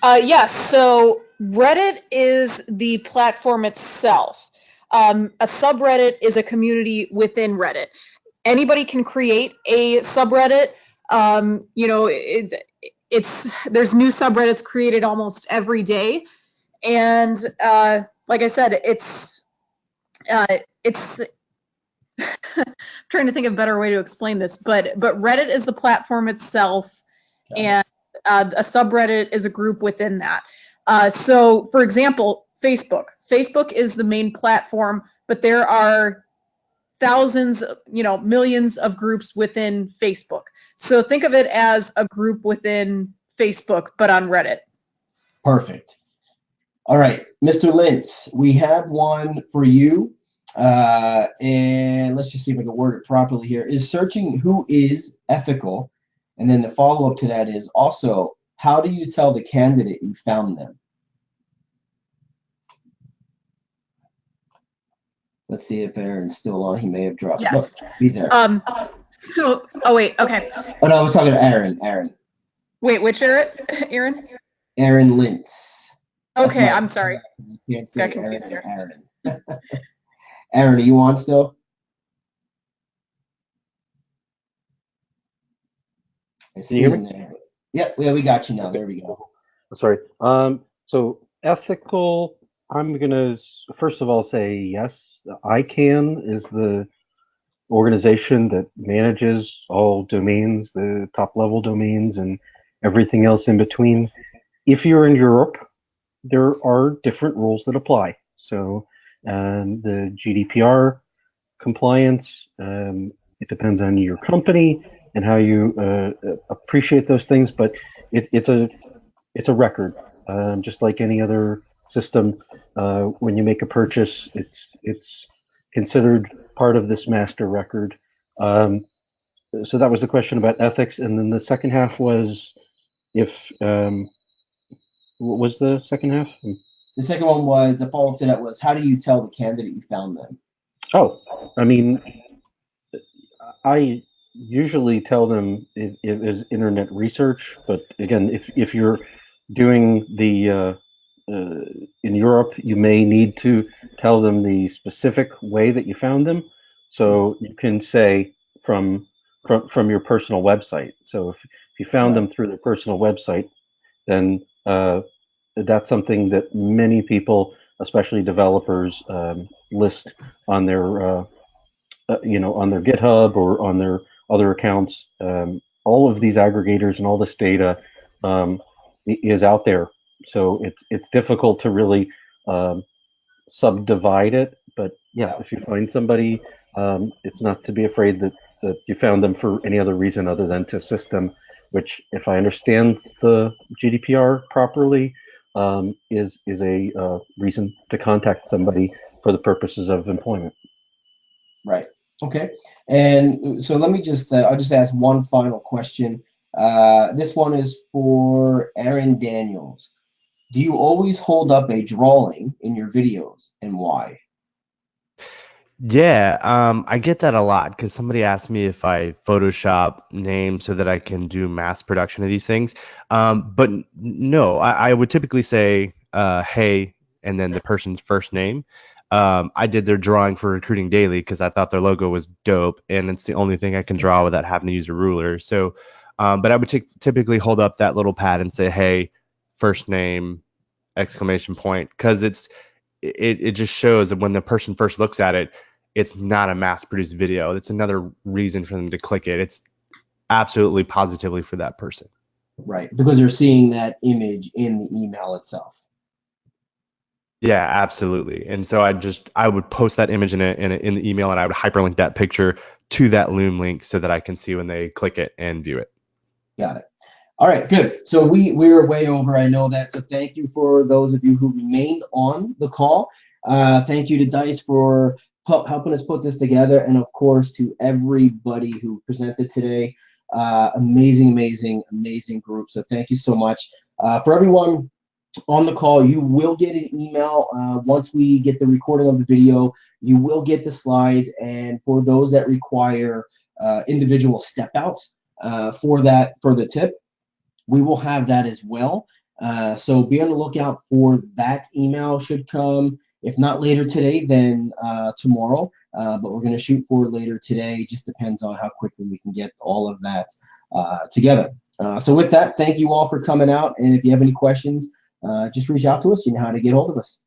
Yes, so Reddit is the platform itself. A subreddit is a community within Reddit. Anybody can create a subreddit. You know, there's new subreddits created almost every day, and like I said, it's trying to think of a better way to explain this, but Reddit is the platform itself, and a subreddit is a group within that. So, for example, Facebook is the main platform, but there are thousands, millions of groups within Facebook. So think of it as a group within Facebook, but on Reddit. Perfect. All right, Mr. Lintz, we have one for you. And let's just see if I can word it properly here. Is searching who is ethical? And then the follow-up to that is also, how do you tell the candidate you found them? Let's see if Aaron's still on. He may have dropped. Yes. Oh, he's there. So, oh wait, okay. Oh no, I was talking to Aaron. Aaron. Wait, which Aaron? Aaron Lintz. Okay, I'm sorry. You can't say Got confused Aaron. Aaron, are you on still? I see you hear him there. Yep, yeah, we got you now. There we go. Sorry. So ethical, I'm gonna first of all say yes. ICANN is the organization that manages all domains, the top level domains, and everything else in between. If you're in Europe, there are different rules that apply. So the GDPR compliance, it depends on your company and how you appreciate those things, but it's a record, just like any other system. When you make a purchase, it's considered part of this master record. So that was the question about ethics, and then the second half was if what was the second half? The second one was, the follow-up to that was, how do you tell the candidate you found them? Oh, I mean, I usually tell them it is internet research, but again, if you're doing the in Europe, you may need to tell them the specific way that you found them. So you can say from your personal website. So if you found them through their personal website, then that's something that many people, especially developers, list on their on their GitHub or on their other accounts. All of these aggregators and all this data is out there, so it's difficult to really subdivide it. But yeah, if you find somebody, it's not to be afraid that you found them for any other reason other than to assist them, which, if I understand the GDPR properly, is a reason to contact somebody for the purposes of employment. Right. Okay. And so let me just, I'll just ask one final question. This one is for Aaron Daniels. Do you always hold up a drawing in your videos, and why? Yeah, I get that a lot because somebody asked me if I Photoshop names so that I can do mass production of these things. But no, I would typically say, hey, and then the person's first name. I did their drawing for Recruiting Daily because I thought their logo was dope, and it's the only thing I can draw without having to use a ruler. So, but I would typically hold up that little pad and say, hey, first name, exclamation point, because it just shows that when the person first looks at it, it's not a mass-produced video. It's another reason for them to click it. It's absolutely positively for that person. Right, because they're seeing that image in the email itself. Yeah, absolutely. And so I would post that image in the email, and I would hyperlink that picture to that Loom link so that I can see when they click it and view it. Got it. All right, good. So we're way over. I know that. So thank you for those of you who remained on the call. Thank you to Dice for helping us put this together, and of course to everybody who presented today. Amazing group. So thank you so much. For everyone on the call, you will get an email once we get the recording of the video. You will get the slides, and for those that require individual step outs for the tip, we will have that as well. So be on the lookout for that. Email should come, if not later today, then tomorrow. But we're going to shoot for later today. It just depends on how quickly we can get all of that together. So with that, thank you all for coming out. And if you have any questions, just reach out to us. You know how to get hold of us.